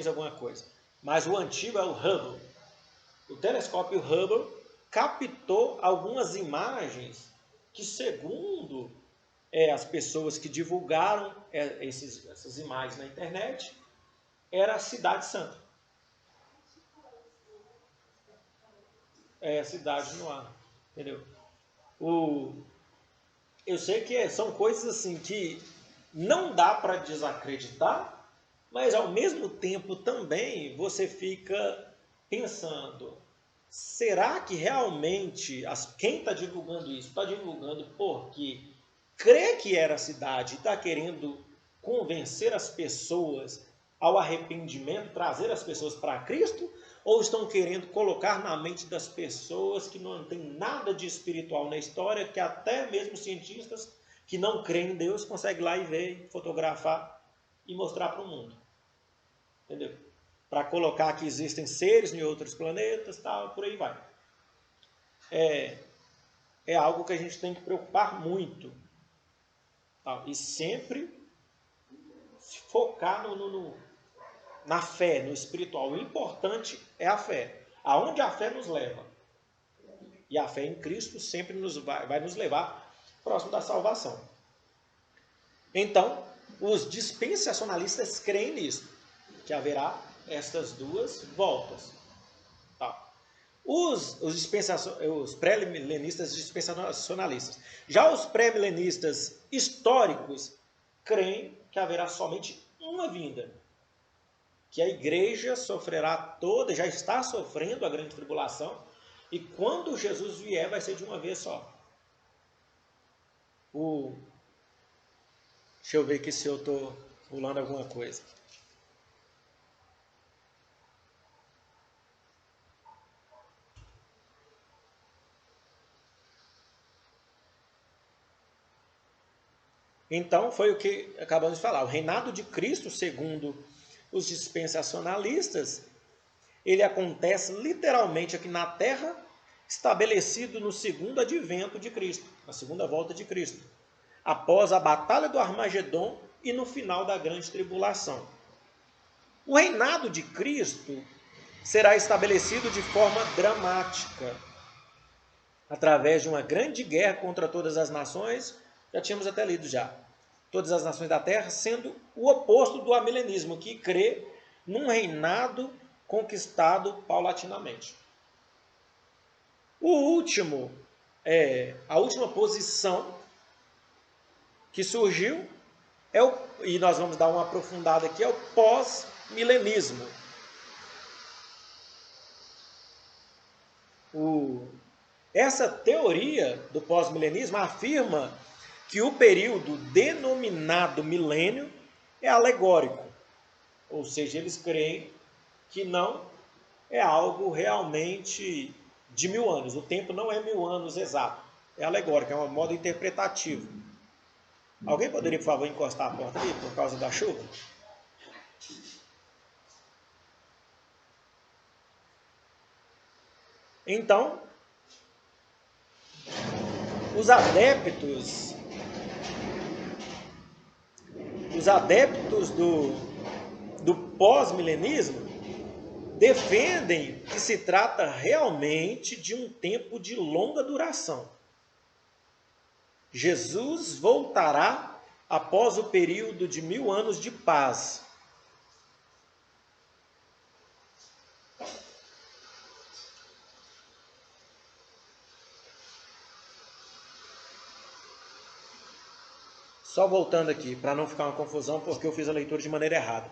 alguma coisa, mas o antigo é o Hubble. O telescópio Hubble captou algumas imagens que, segundo as pessoas que divulgaram essas imagens na internet, era a Cidade Santa. É a cidade no ar, entendeu? Eu sei que são coisas assim que não dá para desacreditar, mas ao mesmo tempo também você fica pensando, será que realmente quem está divulgando isso está divulgando porque crê que era a cidade e está querendo convencer as pessoas ao arrependimento, trazer as pessoas para Cristo? ou estão querendo colocar na mente das pessoas que não tem nada de espiritual na história, que até mesmo cientistas que não creem em Deus conseguem ir lá e ver, fotografar e mostrar para o mundo. Entendeu? Para colocar que existem seres em outros planetas, tal, por aí vai. É algo que a gente tem que preocupar muito. Tá? E sempre se focar na fé, no espiritual. O importante é a fé. Aonde a fé nos leva. E a fé em Cristo sempre vai nos levar próximo da salvação. Então, os dispensacionalistas creem nisso, que haverá estas duas voltas. Tá? Os pré-milenistas dispensacionalistas. Já os pré-milenistas históricos creem que haverá somente uma vinda. Que a igreja sofrerá toda, já está sofrendo a grande tribulação, e quando Jesus vier vai ser de uma vez só. Deixa eu ver aqui se eu estou pulando alguma coisa. Então, foi o que acabamos de falar. O reinado de Cristo, segundo os dispensacionalistas, ele acontece literalmente aqui na Terra, estabelecido no segundo advento de Cristo, na segunda volta de Cristo, após a batalha do Armagedon e no final da grande tribulação. O reinado de Cristo será estabelecido de forma dramática, através de uma grande guerra contra todas as nações, já tínhamos até lido já, todas as nações da terra, sendo o oposto do amilenismo, que crê num reinado conquistado paulatinamente. A última posição que surgiu, e nós vamos dar uma aprofundada aqui, é o pós-milenismo. Essa teoria do pós-milenismo afirma que o período denominado milênio é alegórico, ou seja, eles creem que não é algo realmente de 1000 anos, o tempo não é 1000 anos exato, é alegórico, é um modo interpretativo. Alguém poderia, por favor, encostar a porta aí por causa da chuva? Então, os adeptos do pós-milenismo defendem que se trata realmente de um tempo de longa duração. Jesus voltará após o período de 1000 anos de paz. Só voltando aqui, para não ficar uma confusão, porque eu fiz a leitura de maneira errada.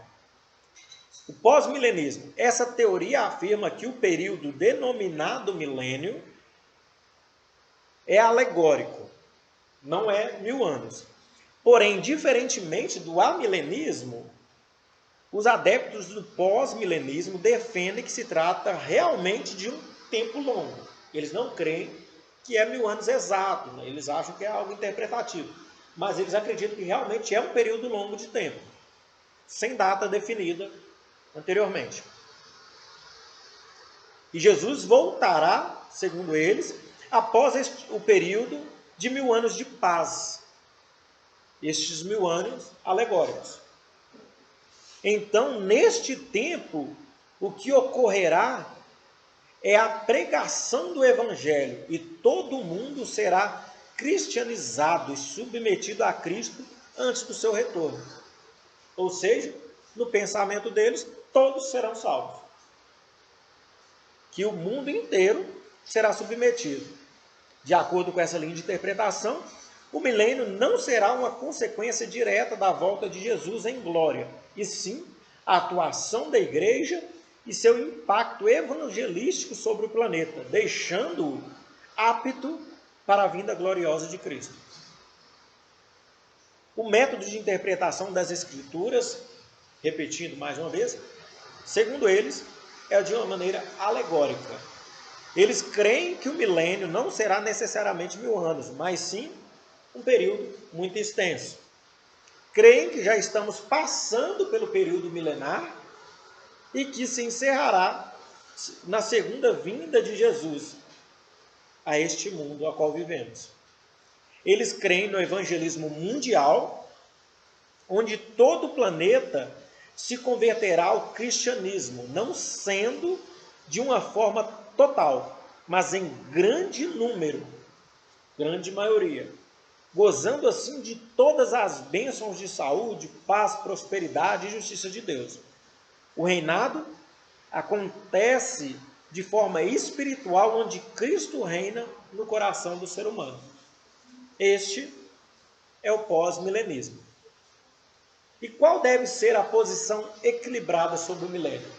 O pós-milenismo. Essa teoria afirma que o período denominado milênio é alegórico, não é 1000 anos. Porém, diferentemente do amilenismo, os adeptos do pós-milenismo defendem que se trata realmente de um tempo longo. Eles não creem que é 1000 anos exato, né? Eles acham que é algo interpretativo. Mas eles acreditam que realmente é um período longo de tempo, sem data definida anteriormente. E Jesus voltará, segundo eles, após o período de 1000 anos de paz. Estes 1000 anos alegóricos. Então, neste tempo, o que ocorrerá é a pregação do Evangelho e todo mundo será cristianizado e submetido a Cristo antes do seu retorno. Ou seja, no pensamento deles, todos serão salvos. Que o mundo inteiro será submetido. De acordo com essa linha de interpretação, o milênio não será uma consequência direta da volta de Jesus em glória, e sim a atuação da igreja e seu impacto evangelístico sobre o planeta, deixando-o apto para a vinda gloriosa de Cristo. O método de interpretação das Escrituras, repetindo mais uma vez, segundo eles, é de uma maneira alegórica. Eles creem que o milênio não será necessariamente 1000 anos, mas sim um período muito extenso. Creem que já estamos passando pelo período milenar e que se encerrará na segunda vinda de Jesus a este mundo a qual vivemos. Eles creem no evangelismo mundial, onde todo o planeta se converterá ao cristianismo, não sendo de uma forma total, mas em grande número, grande maioria, gozando assim de todas as bênçãos de saúde, paz, prosperidade e justiça de Deus. O reinado acontece de forma espiritual, onde Cristo reina no coração do ser humano. Este é o pós-milenismo. E qual deve ser a posição equilibrada sobre o milênio?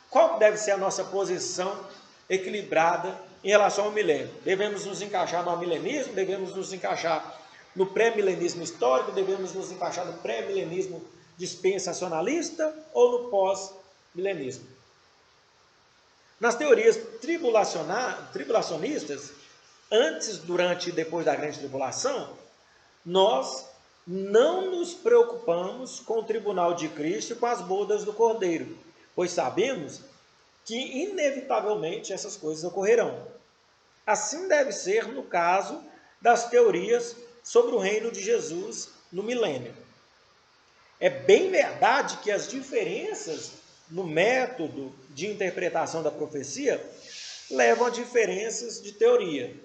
Qual deve ser a nossa posição equilibrada em relação ao milênio? Devemos nos encaixar no milenismo? Devemos nos encaixar no pré-milenismo histórico? Devemos nos encaixar no pré-milenismo dispensacionalista ou no pós-milenismo? Nas teorias tribulacionistas, antes, durante e depois da grande tribulação, nós não nos preocupamos com o tribunal de Cristo e com as bodas do Cordeiro, pois sabemos que inevitavelmente essas coisas ocorrerão. Assim deve ser no caso das teorias sobre o reino de Jesus no milênio. É bem verdade que as diferenças no método de interpretação da profecia levam a diferenças de teoria.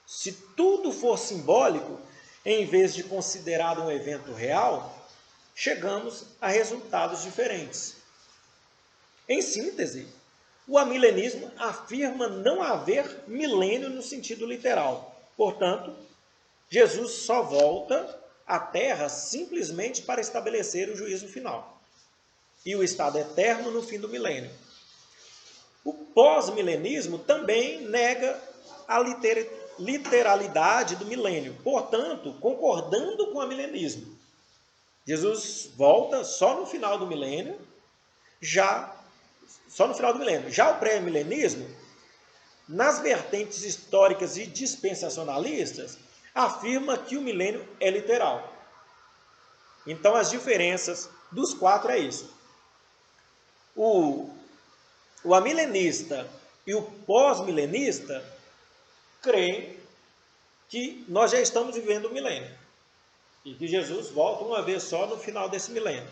Se tudo for simbólico, em vez de considerado um evento real, chegamos a resultados diferentes. Em síntese, o amilenismo afirma não haver milênio no sentido literal. Portanto, Jesus só volta à Terra simplesmente para estabelecer o juízo final e o estado eterno no fim do milênio. O pós-milenismo também nega a literalidade do milênio, portanto, concordando com o milenismo. Jesus volta só no final do milênio, já o pré-milenismo, nas vertentes históricas e dispensacionalistas, afirma que o milênio é literal. Então, as diferenças dos quatro é isso. O amilenista e o pós-milenista creem que nós já estamos vivendo o milênio e que Jesus volta uma vez só no final desse milênio.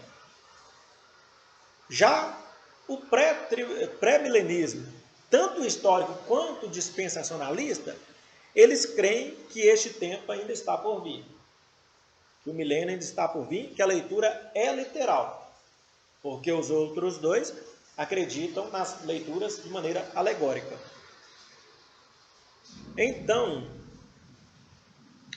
Já o pré-milenismo, tanto histórico quanto dispensacionalista, eles creem que este tempo ainda está por vir, que o milênio ainda está por vir, que a leitura é literal, porque os outros dois acreditam nas leituras de maneira alegórica. Então,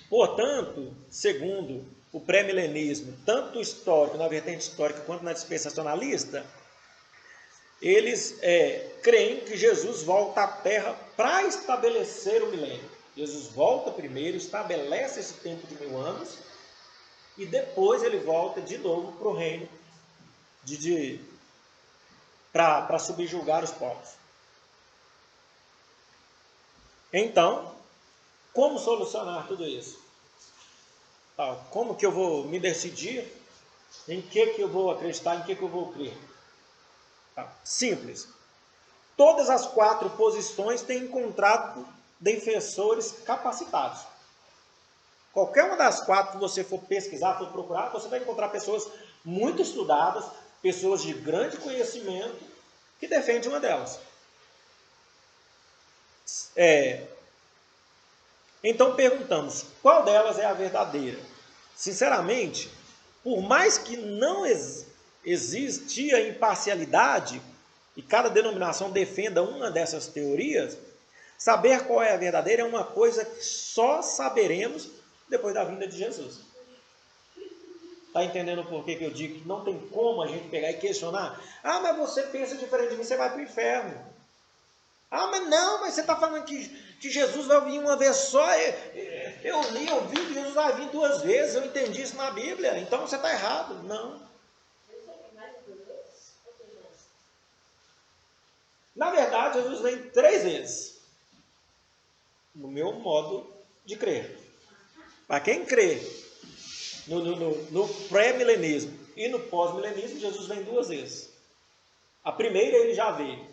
portanto, segundo o pré-milenismo, tanto histórico, na vertente histórica, quanto na dispensacionalista, eles creem que Jesus volta à Terra para estabelecer o milênio. Jesus volta primeiro, estabelece esse tempo de 1000 anos, e depois ele volta de novo para o reino para subjugar os povos. Então, como solucionar tudo isso? Como que eu vou me decidir em que eu vou acreditar, em que eu vou crer? Simples. Todas as 4 posições têm encontrado defensores capacitados. Qualquer uma das 4 que você for pesquisar, for procurar, você vai encontrar pessoas muito estudadas, pessoas de grande conhecimento, que defendem uma delas. Então perguntamos, qual delas é a verdadeira? Sinceramente, por mais que não existia imparcialidade e cada denominação defenda uma dessas teorias, saber qual é a verdadeira é uma coisa que só saberemos depois da vinda de Jesus. Está entendendo por que eu digo que não tem como a gente pegar e questionar? Mas você pensa diferente de mim, você vai para o inferno. Mas você está falando que Jesus vai vir uma vez só. Eu vi que Jesus vai vir 2 vezes, eu entendi isso na Bíblia, então você está errado. Não. Na verdade, Jesus vem 3 vezes. No meu modo de crer. Para quem crê no pré-milenismo e no pós-milenismo, Jesus vem 2 vezes. A primeira ele já veio,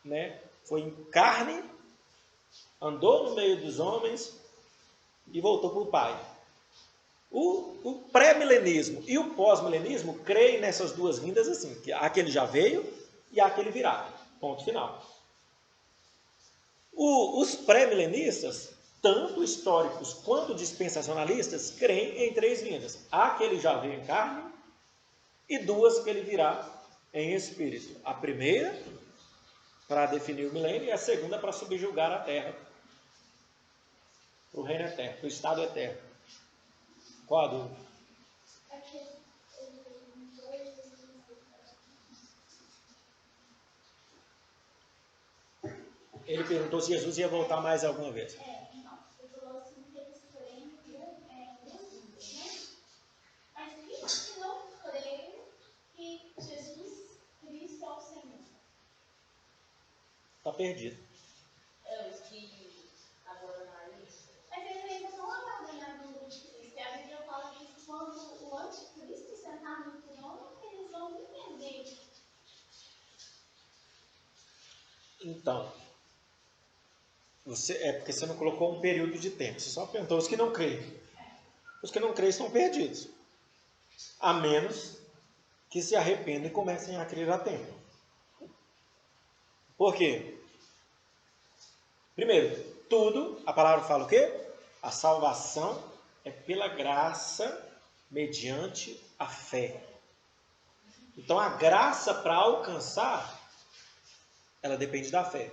né? Foi em carne, andou no meio dos homens e voltou para o Pai. O pré-milenismo e o pós-milenismo creem nessas 2 vindas assim, que aquele já veio e aquele virá. Ponto final. Os pré-milenistas, tanto históricos quanto dispensacionalistas, creem em 3 vindas. Aquele já veio em carne e 2 que ele virá em espírito. A primeira, para definir o milênio, e a segunda, para subjugar a terra, para o reino eterno, para o estado eterno. Qual a dúvida? Ele perguntou se Jesus ia voltar mais alguma vez. Não. Ele falou assim que eles creem em 2 vindas, né? Mas quem que não creem que Jesus Cristo é o Senhor? Está perdido. Os que abandonaram isso. Mas eles ainda estão aguardando o Cristo. A Bíblia fala que quando o anticristo sentar no trono, eles vão entender. Então, porque você não colocou um período de tempo. Você só perguntou os que não creem. Os que não creem estão perdidos. A menos que se arrependam e comecem a crer a tempo. Por quê? Primeiro, tudo, a palavra fala o quê? A salvação é pela graça mediante a fé. Então a graça para alcançar, ela depende da fé.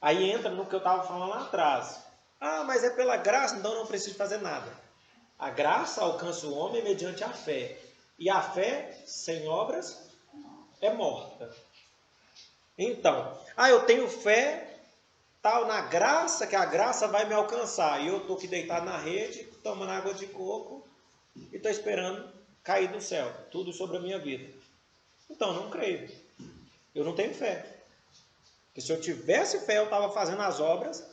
Aí entra no que eu estava falando lá atrás. Ah, mas é pela graça, então não preciso fazer nada. A graça alcança o homem mediante a fé. E a fé sem obras é morta. Então, eu tenho fé tal na graça, que a graça vai me alcançar. E eu estou aqui deitado na rede, tomando água de coco e estou esperando cair do céu. Tudo sobre a minha vida. Então, não creio. Eu não tenho fé. Porque se eu tivesse fé, eu estava fazendo as obras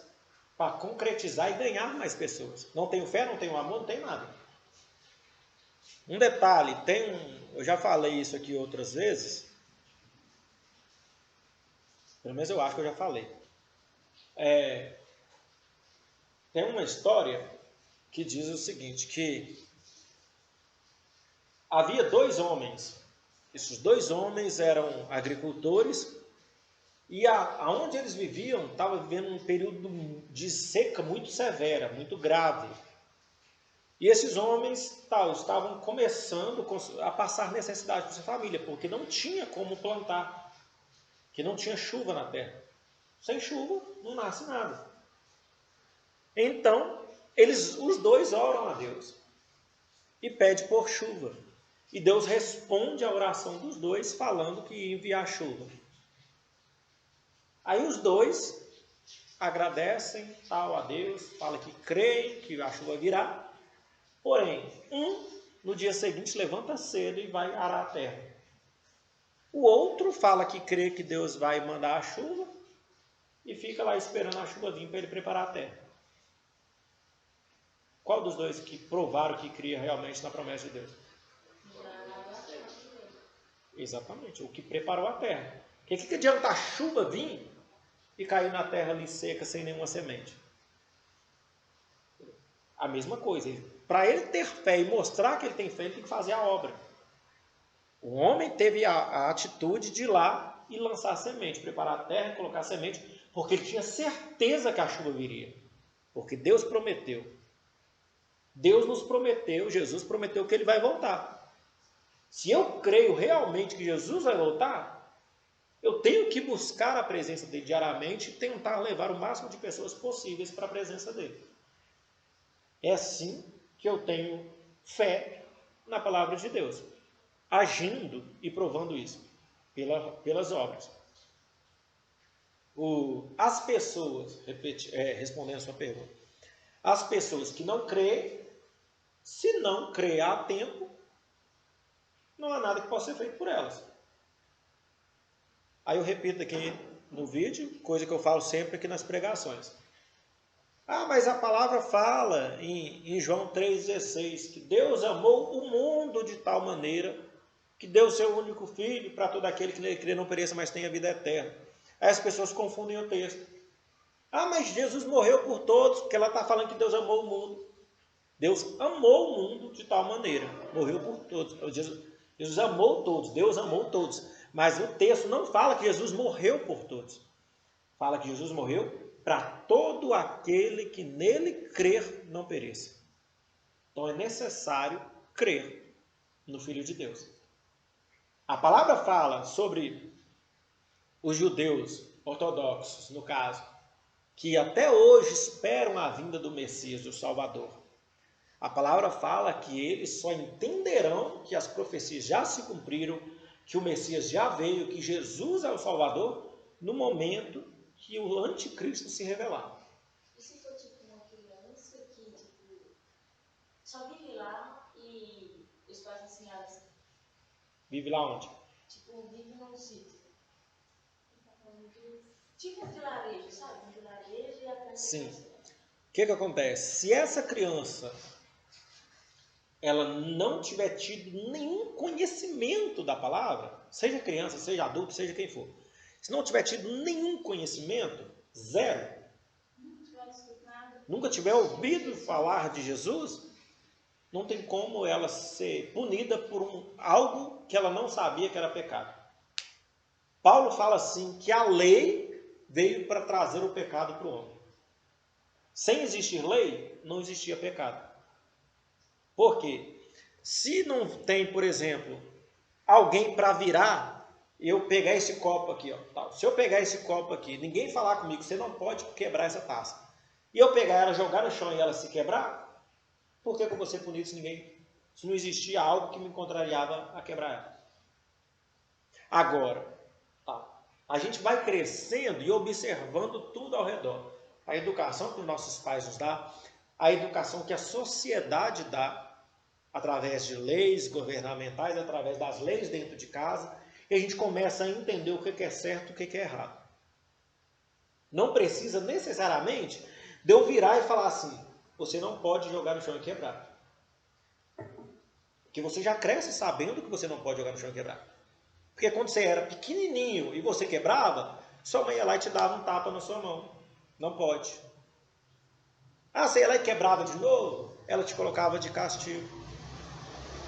para concretizar e ganhar mais pessoas. Não tenho fé, não tenho amor, não tenho nada. Um detalhe, eu já falei isso aqui outras vezes. Pelo menos eu acho que eu já falei. Tem uma história que diz o seguinte, que havia 2 homens. Esses 2 homens eram agricultores e aonde eles viviam estava vivendo um período de seca muito severa, muito grave. E esses homens estavam começando a passar necessidade para sua família, porque não tinha como plantar, que não tinha chuva na terra. Sem chuva não nasce nada. Então, os 2 oram a Deus e pedem por chuva. E Deus responde à oração dos 2 falando que ia enviar chuva. Aí os 2 agradecem a Deus, falam que creem que a chuva virá. Porém, no dia seguinte levanta cedo e vai arar a terra. O outro fala que crê que Deus vai mandar a chuva e fica lá esperando a chuva vir para ele preparar a terra. Qual dos 2 que provaram que cria realmente na promessa de Deus? Exatamente, o que preparou a terra. Porque que adianta a chuva vir e cair na terra ali seca, sem nenhuma semente? A mesma coisa. Para ele ter fé e mostrar que ele tem fé, ele tem que fazer a obra. O homem teve a atitude de ir lá e lançar a semente, preparar a terra, colocar a semente, porque ele tinha certeza que a chuva viria. Porque Deus prometeu. Deus nos prometeu, Jesus prometeu que ele vai voltar. Se eu creio realmente que Jesus vai voltar, eu tenho que buscar a presença dele diariamente e tentar levar o máximo de pessoas possíveis para a presença dele. É assim que eu tenho fé na palavra de Deus, agindo e provando isso pelas obras. As pessoas, respondendo a sua pergunta, as pessoas que não creem, se não creem a tempo, não há nada que possa ser feito por elas. Aí eu repito aqui no vídeo, coisa que eu falo sempre aqui nas pregações. Ah, mas a palavra fala em João 3,16 que Deus amou o mundo de tal maneira que deu o seu único filho para todo aquele que nele crê não pereça, mas tenha vida eterna. Aí as pessoas confundem o texto. Ah, mas Jesus morreu por todos, porque ela está falando que Deus amou o mundo. Deus amou o mundo de tal maneira, morreu por todos. Jesus amou todos, Deus amou todos. Mas o texto não fala que Jesus morreu por todos. Fala que Jesus morreu para todo aquele que nele crer não pereça. Então é necessário crer no Filho de Deus. A palavra fala sobre os judeus ortodoxos, no caso, que até hoje esperam a vinda do Messias, do Salvador. A palavra fala que eles só entenderão que as profecias já se cumpriram, que o Messias já veio, que Jesus é o Salvador, no momento que o anticristo se revelar. E se for tipo uma criança que só vive lá e os pais ensinaram assim? Vive lá onde? Tipo, vive num sítio. Tipo um vilarejo, sabe? Um vilarejo e a criança. Sim. O que acontece? Se essa criança ela não tiver tido nenhum conhecimento da palavra, seja criança, seja adulto, seja quem for, se não tiver tido nenhum conhecimento, zero, nunca tiver ouvido falar de Jesus, não tem como ela ser punida por algo que ela não sabia que era pecado. Paulo fala assim, que a lei veio para trazer o pecado para o homem. Sem existir lei, não existia pecado. Por quê? Se não tem, por exemplo, alguém para virar, eu pegar esse copo aqui, ó, se eu pegar esse copo aqui, ninguém falar comigo, você não pode quebrar essa taça, e eu pegar ela, jogar no chão e ela se quebrar, por que eu vou ser punido se não existia algo que me contrariava a quebrar ela? Agora, a gente vai crescendo e observando tudo ao redor. A educação que os nossos pais nos dão, a educação que a sociedade dá, através de leis governamentais, através das leis dentro de casa, e a gente começa a entender o que é certo e o que é errado. Não precisa necessariamente de eu virar e falar assim, você não pode jogar no chão e quebrar. Porque você já cresce sabendo que você não pode jogar no chão e quebrar. Porque quando você era pequenininho e você quebrava, sua mãe ia lá e te dava um tapa na sua mão. Não pode. Ah, você ia lá e quebrava de novo, ela te colocava de castigo.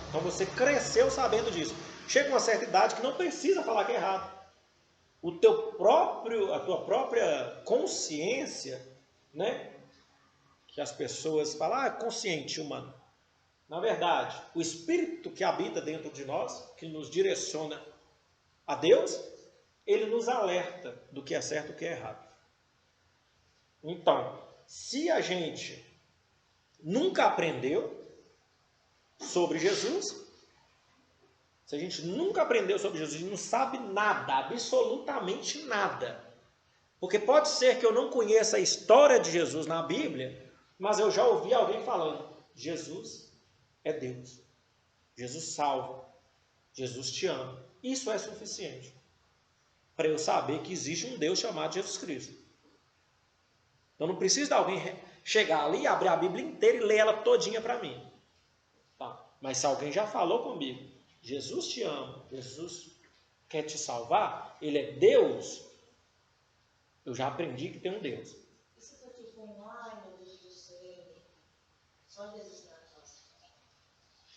Então você cresceu sabendo disso. Chega uma certa idade que não precisa falar que é errado. A tua própria consciência, né? Que as pessoas falam, consciente humano. Na verdade, o Espírito que habita dentro de nós, que nos direciona a Deus, ele nos alerta do que é certo e do que é errado. Então, se a gente nunca aprendeu sobre Jesus, se a gente nunca aprendeu sobre Jesus e não sabe nada, absolutamente nada, porque pode ser que eu não conheça a história de Jesus na Bíblia, mas eu já ouvi alguém falando, Jesus é Deus, Jesus salva, Jesus te ama. Isso é suficiente para eu saber que existe um Deus chamado Jesus Cristo. Então não precisa de alguém chegar ali, abrir a Bíblia inteira e ler ela todinha para mim. Tá? Mas se alguém já falou comigo, Jesus te ama, Jesus quer te salvar, Ele é Deus, eu já aprendi que tem um Deus. E se for tipo meu Deus do céu, só Jesus na nossa?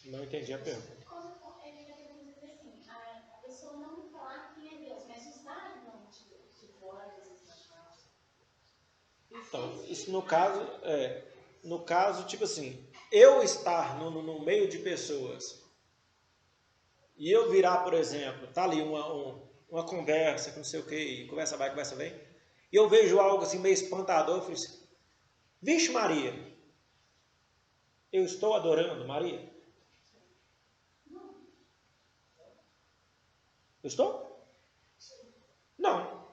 Não entendi a pergunta. A pessoa não falar quem é Deus, mas usar o nome de Deus, tipo, olha Jesus na nossa. Então, isso no caso, tipo assim, eu estar no meio de pessoas e eu virar, por exemplo, tá ali uma conversa, que não sei o que, conversa vai, conversa vem, e eu vejo algo assim meio espantador, eu falo assim, vixe Maria, eu estou adorando Maria? Eu estou? Não.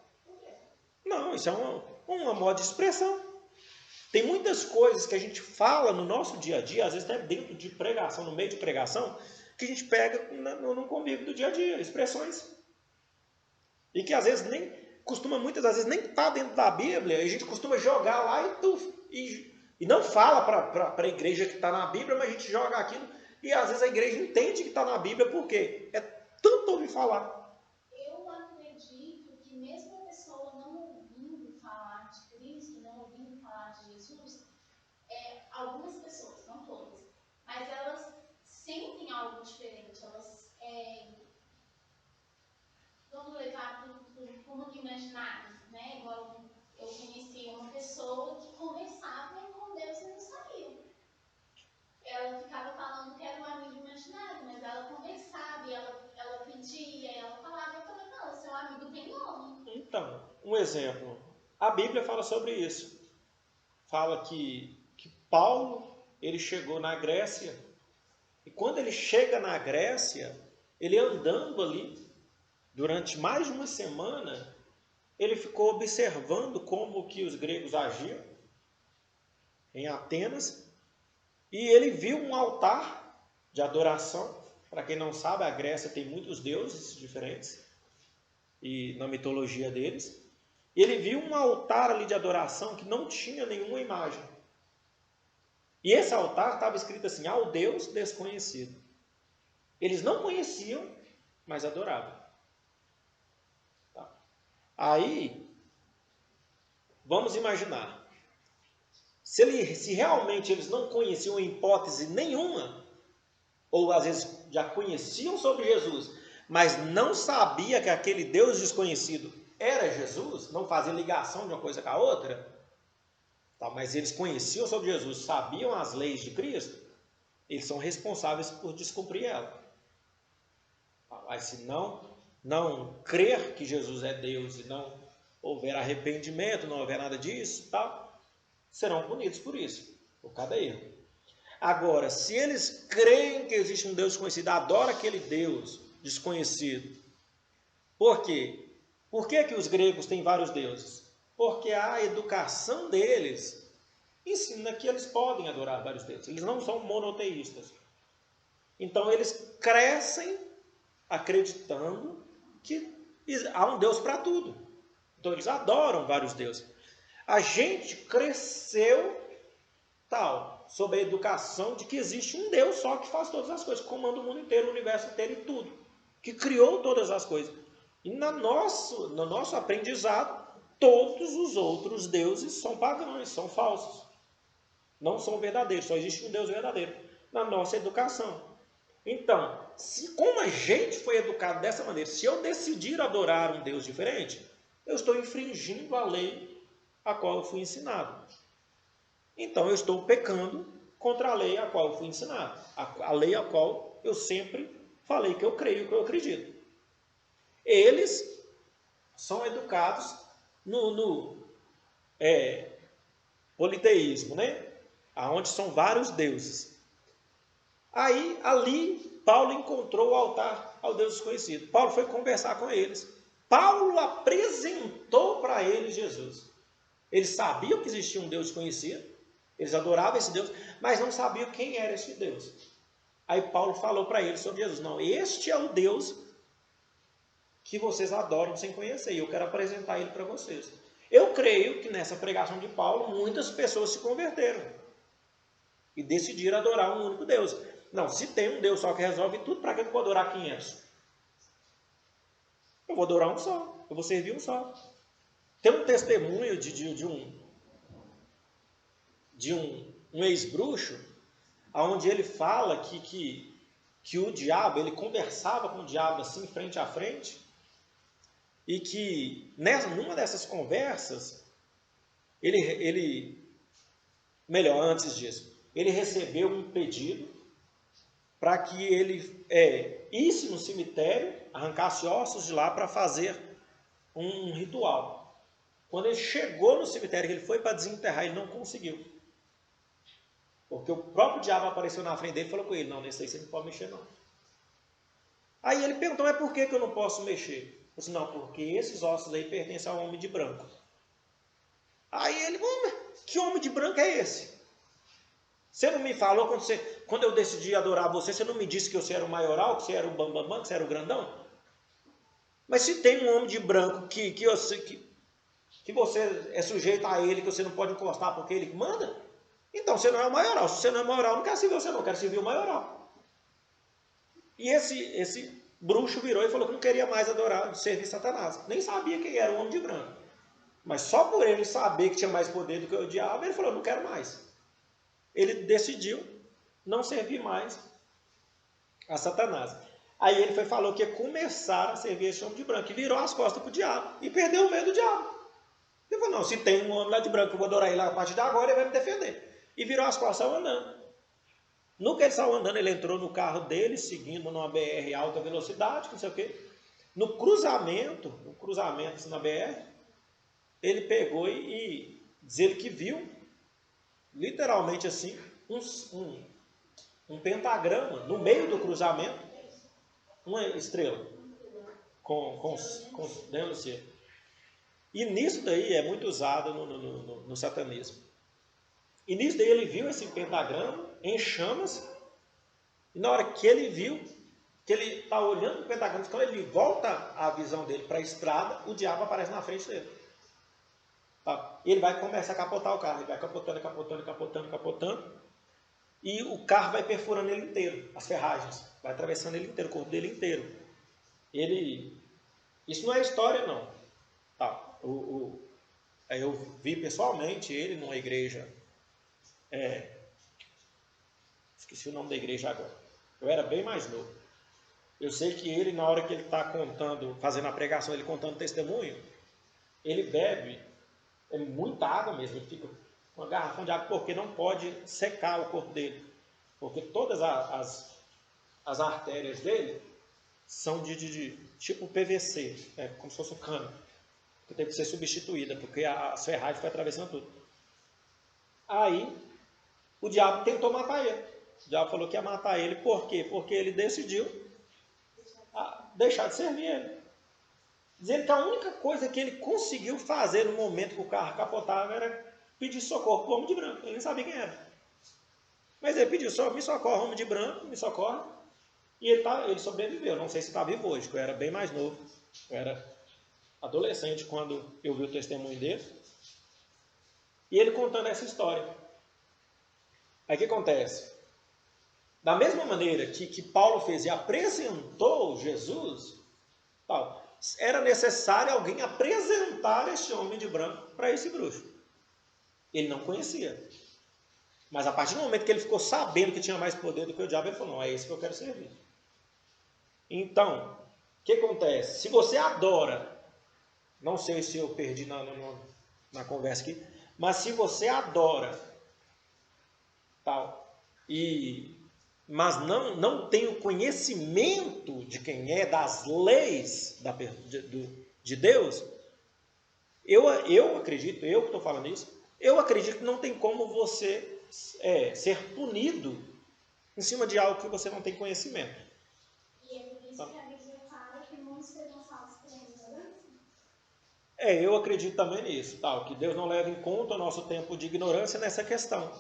Não, isso é uma moda de expressão. Tem muitas coisas que a gente fala no nosso dia a dia, às vezes até dentro de pregação, no meio de pregação, que a gente pega no convívio do dia a dia, expressões. E que às vezes nem, costuma muitas das vezes nem estar dentro da Bíblia, e a gente costuma jogar lá e não fala para a igreja que está na Bíblia, mas a gente joga aquilo, e às vezes a igreja entende que está na Bíblia, por quê? É tanto ouvir falar. Eu acredito que mesmo a pessoa não ouvindo falar de Cristo, não ouvindo falar de Jesus, algumas pessoas, não todas, mas elas sentem algo diferente, elas vamos levar para o mundo imaginário, né? Igual eu conheci uma pessoa que conversava com Deus e não sabia. Ela ficava falando que era um amigo imaginário, mas ela conversava, e ela pedia, e ela falava, eu falei, não, seu amigo tem nome. Então, um exemplo, a Bíblia fala sobre isso. Fala que Paulo, ele chegou na Grécia, e quando ele chega na Grécia, ele andando ali, durante mais de uma semana, ele ficou observando como que os gregos agiam em Atenas, e ele viu um altar de adoração. Para quem não sabe, a Grécia tem muitos deuses diferentes, e na mitologia deles. E ele viu um altar ali de adoração que não tinha nenhuma imagem. E esse altar estava escrito assim, ao Deus desconhecido. Eles não conheciam, mas adoravam. Tá. Aí, vamos imaginar. Se realmente eles não conheciam em hipótese nenhuma, ou às vezes já conheciam sobre Jesus, mas não sabia que aquele Deus desconhecido era Jesus, não fazia ligação de uma coisa com a outra, tá, mas eles conheciam sobre Jesus, sabiam as leis de Cristo, eles são responsáveis por descumprir ela. Mas se não crer que Jesus é Deus e não houver arrependimento, não houver nada disso, tal, serão punidos por isso, por cada erro. Agora, se eles creem que existe um Deus desconhecido, adoram aquele Deus desconhecido, por quê? Por que os gregos têm vários deuses? Porque a educação deles ensina que eles podem adorar vários deuses. Eles não são monoteístas. Então, eles crescem acreditando que há um Deus para tudo. Então, eles adoram vários deuses. A gente cresceu sob a educação de que existe um Deus só que faz todas as coisas, que comanda o mundo inteiro, o universo inteiro e tudo, que criou todas as coisas. E no nosso aprendizado, todos os outros deuses são pagãos, são falsos. Não são verdadeiros, só existe um Deus verdadeiro na nossa educação. Então, como a gente foi educado dessa maneira, se eu decidir adorar um Deus diferente, eu estou infringindo a lei a qual eu fui ensinado. Então, eu estou pecando contra a lei a qual eu fui ensinado. A lei a qual eu sempre falei que eu creio, que eu acredito. Eles são educados no politeísmo, né? Onde são vários deuses. Aí, ali, Paulo encontrou o altar ao Deus desconhecido. Paulo foi conversar com eles. Paulo apresentou para eles Jesus. Eles sabiam que existia um Deus desconhecido, eles adoravam esse Deus, mas não sabiam quem era esse Deus. Aí Paulo falou para eles sobre Jesus. Não, este é o Deus que vocês adoram sem conhecer, e eu quero apresentar ele para vocês. Eu creio que nessa pregação de Paulo, muitas pessoas se converteram e decidiram adorar um único Deus. Não, se tem um Deus só que resolve tudo, para que eu vou adorar 500? Eu vou adorar um só, eu vou servir um só. Tem um testemunho de um ex-bruxo, onde ele fala que o diabo, ele conversava com o diabo assim, frente a frente, e que numa dessas conversas, antes disso, ele recebeu um pedido para que ele isse no cemitério, arrancasse ossos de lá para fazer um ritual. Quando ele chegou no cemitério, ele foi para desenterrar, ele não conseguiu. Porque o próprio diabo apareceu na frente dele e falou com ele, não, nesse aí você não pode mexer não. Aí ele perguntou, mas por que eu não posso mexer? Eu disse, não, porque esses ossos aí pertencem ao homem de branco. Aí ele, que homem de branco é esse? Você não me falou, quando eu decidi adorar você não me disse que você era o maioral, que você era o bambambam, que você era o grandão? Mas se tem um homem de branco que você é sujeito a ele, que você não pode encostar porque ele manda, então você não é o maioral. Se você não é maioral, não quer servir você, não quer servir o maioral. E esse bruxo virou e falou que não queria mais adorar, servir Satanás. Nem sabia quem era o homem de branco. Mas só por ele saber que tinha mais poder do que o diabo, ele falou, não quero mais. Ele decidiu não servir mais a Satanás. Aí ele falou que ia começar a servir esse homem de branco, e virou as costas para o diabo, e perdeu o medo do diabo. Ele falou, não, se tem um homem lá de branco, eu vou adorar ele a partir de agora, ele vai me defender. E virou as costas, saiu andando. No que ele saiu andando, ele entrou no carro dele, seguindo numa BR alta velocidade, não sei o quê. No cruzamento assim, na BR, ele pegou e diz ele que viu, literalmente assim, um pentagrama no meio do cruzamento, uma estrela com denuncia. E nisso daí é muito usado no satanismo. E nisso daí ele viu esse pentagrama em chamas, e na hora que ele viu, que ele está olhando o pentagrama, quando ele volta a visão dele para a estrada, o diabo aparece na frente dele. Tá? E ele vai começar a capotar o carro, ele vai capotando, e o carro vai perfurando ele inteiro, as ferragens, vai atravessando ele inteiro, o corpo dele inteiro. Isso não é história, não. Tá? Eu vi pessoalmente ele numa igreja, esqueci o nome da igreja agora, eu era bem mais novo. Eu sei que ele, na hora que ele está fazendo a pregação, ele contando testemunho, ele bebe muita água mesmo, ele fica com uma garrafa de água, porque não pode secar o corpo dele, porque todas as artérias dele são de tipo PVC, como se fosse um cano, que tem que ser substituída, porque as ferragens foi atravessando tudo. Aí, o diabo tentou matar ele. O diabo falou que ia matar ele, por quê? Porque ele decidiu deixar de servir ele. Dizendo que a única coisa que ele conseguiu fazer no momento que o carro capotava era pedir socorro para o homem de branco. Ele nem sabia quem era. Mas ele pediu, me socorre, homem de branco, me socorre. E ele sobreviveu. Não sei se está vivo hoje, porque eu era bem mais novo. Eu era adolescente quando eu vi o testemunho dele. E ele contando essa história. Aí o que acontece? Da mesma maneira que Paulo fez e apresentou Jesus, era necessário alguém apresentar este homem de branco para esse bruxo. Ele não conhecia. Mas a partir do momento que ele ficou sabendo que tinha mais poder do que o diabo, ele falou, não, é esse que eu quero servir. Então, o que acontece? Se você adora, não sei se eu perdi na conversa aqui, mas se você adora, mas não tem o conhecimento de quem é, das leis de Deus, eu acredito, eu que estou falando isso, eu acredito que não tem como você ser punido em cima de algo que você não tem conhecimento. E é por isso que a Bíblia fala que muitos serão salvos pela ignorância? Eu acredito também nisso, que Deus não leva em conta o nosso tempo de ignorância nessa questão.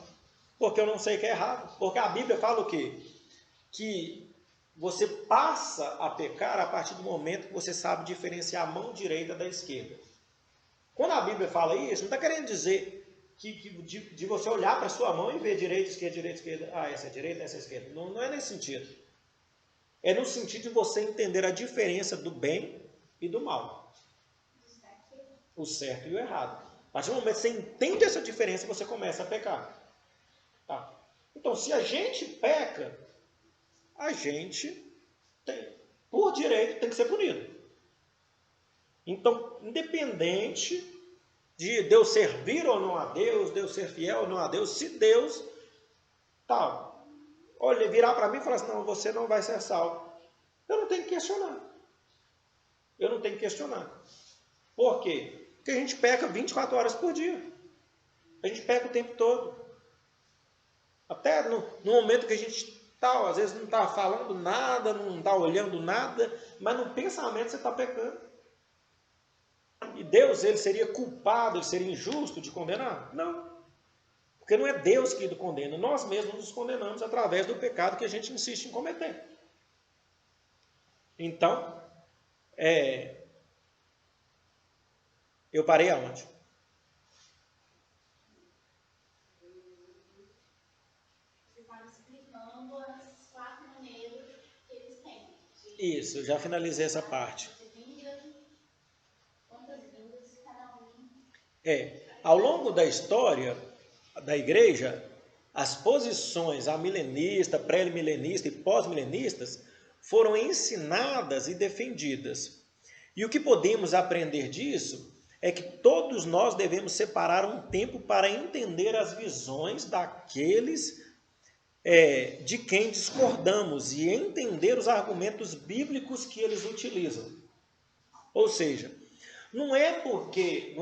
Porque eu não sei que é errado. Porque a Bíblia fala o quê? Que você passa a pecar a partir do momento que você sabe diferenciar a mão direita da esquerda. Quando a Bíblia fala isso, não está querendo dizer de você olhar para a sua mão e ver direita, esquerda. Essa é direita, essa é esquerda. Não é nesse sentido. É no sentido de você entender a diferença do bem e do mal. O certo e o errado. A partir do momento que você entende essa diferença, você começa a pecar. Então, se a gente peca, a gente por direito tem que ser punido. Então, independente de Deus servir ou não a Deus, Deus ser fiel ou não a Deus, se Deus virar para mim e falar assim, não, você não vai ser salvo, eu não tenho que questionar. Por quê? Porque a gente peca 24 horas por dia. A gente peca o tempo todo. Até no momento que a gente às vezes não está falando nada, não está olhando nada, mas no pensamento você está pecando. E Deus, ele seria culpado, ele seria injusto de condenar? Não. Porque não é Deus que o condena, nós mesmos nos condenamos através do pecado que a gente insiste em cometer. Então, Eu parei aonde? Você estava explicando as 4 maneiras que eles têm. Isso, eu já finalizei essa parte. Quantas vindas cada um? Ao longo da história da igreja, as posições amilenista, pré-milenista e pós-milenistas foram ensinadas e defendidas. E o que podemos aprender disso é que todos nós devemos separar um tempo para entender as visões daqueles de quem discordamos e entender os argumentos bíblicos que eles utilizam. Ou seja, não é porque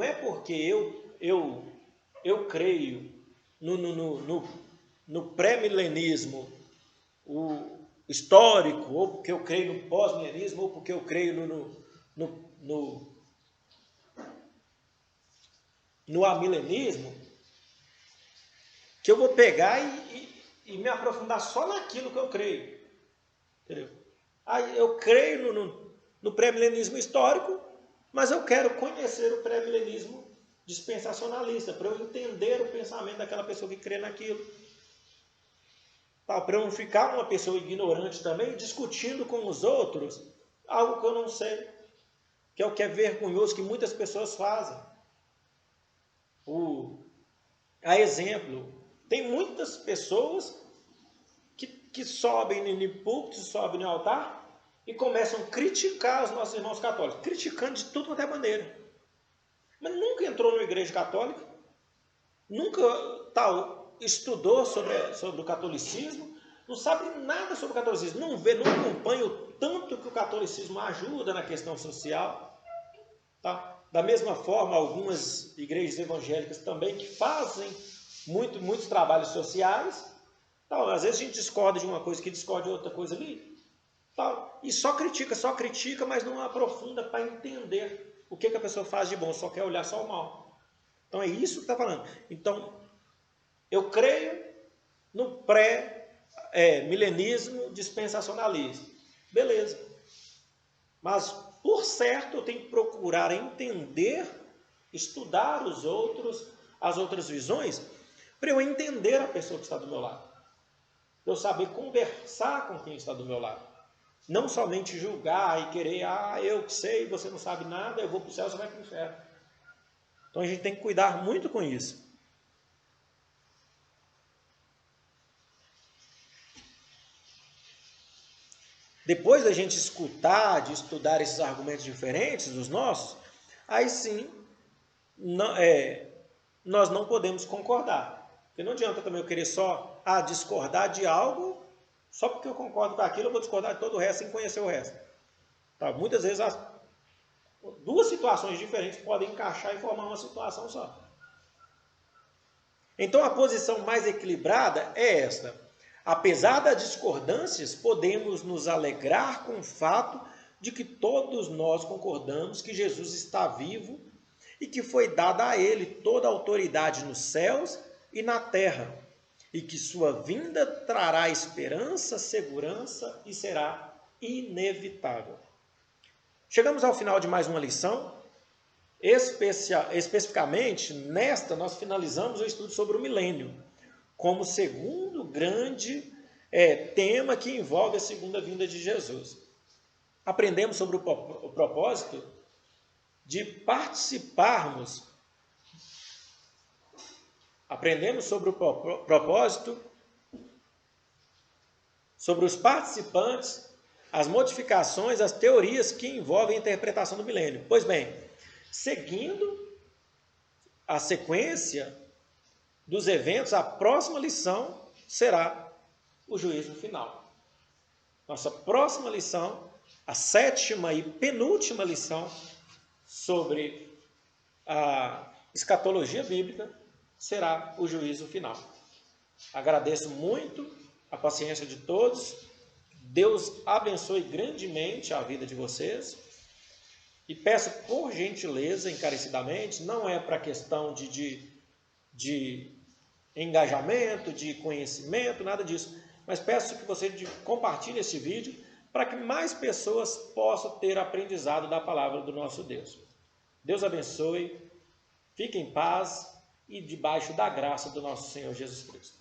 eu creio no pré-milenismo histórico, ou porque eu creio no pós-milenismo, ou porque eu creio no amilenismo, que eu vou pegar e me aprofundar só naquilo que eu creio. Entendeu? Aí eu creio no pré-milenismo histórico, mas eu quero conhecer o pré-milenismo dispensacionalista, para eu entender o pensamento daquela pessoa que crê naquilo. Para eu não ficar uma pessoa ignorante também, discutindo com os outros algo que eu não sei, que é o que é vergonhoso que muitas pessoas fazem. A exemplo, tem muitas pessoas que sobem no púlpito, sobem no altar e começam a criticar os nossos irmãos católicos, criticando de tudo quanto é maneira. Mas nunca entrou numa igreja católica, nunca estudou sobre o catolicismo, não sabe nada sobre o catolicismo, não acompanha o tanto que o catolicismo ajuda na questão social. Tá? Da mesma forma, algumas igrejas evangélicas também que fazem muitos trabalhos sociais. Às vezes a gente discorda de uma coisa que discorda de outra coisa ali. E só critica, mas não aprofunda para entender o que a pessoa faz de bom, só quer olhar só o mal. Então é isso que está falando. Então, eu creio no pré-milenismo dispensacionalista. Beleza. Mas, por certo, eu tenho que procurar entender, estudar as outras visões, para eu entender a pessoa que está do meu lado. Para eu saber conversar com quem está do meu lado. Não somente julgar e querer, eu que sei, você não sabe nada, eu vou para o céu, você vai para o inferno. Então a gente tem que cuidar muito com isso. Depois da gente escutar, de estudar esses argumentos diferentes dos nossos, aí sim, nós não podemos concordar. Porque não adianta também eu querer só discordar de algo, só porque eu concordo com aquilo, eu vou discordar de todo o resto sem conhecer o resto. Tá? Muitas vezes duas situações diferentes podem encaixar e formar uma situação só. Então a posição mais equilibrada é esta. Apesar das discordâncias, podemos nos alegrar com o fato de que todos nós concordamos que Jesus está vivo e que foi dada a ele toda a autoridade nos céus e na terra, e que sua vinda trará esperança, segurança e será inevitável. Chegamos ao final de mais uma lição. Especificamente, nesta, nós finalizamos o estudo sobre o milênio, como segundo grande tema que envolve a segunda vinda de Jesus. Aprendemos sobre o propósito de participarmos. Aprendemos sobre o propósito, sobre os participantes, as modificações, as teorias que envolvem a interpretação do milênio. Pois bem, seguindo a sequência dos eventos, a próxima lição será o juízo final. Nossa próxima lição, a 7ª e penúltima lição sobre a escatologia bíblica, será o juízo final. Agradeço muito a paciência de todos. Deus abençoe grandemente a vida de vocês. E peço por gentileza, encarecidamente, não é para questão de engajamento, de conhecimento, nada disso. Mas peço que você compartilhe esse vídeo para que mais pessoas possam ter aprendizado da palavra do nosso Deus. Deus abençoe, fique em paz e debaixo da graça do nosso Senhor Jesus Cristo.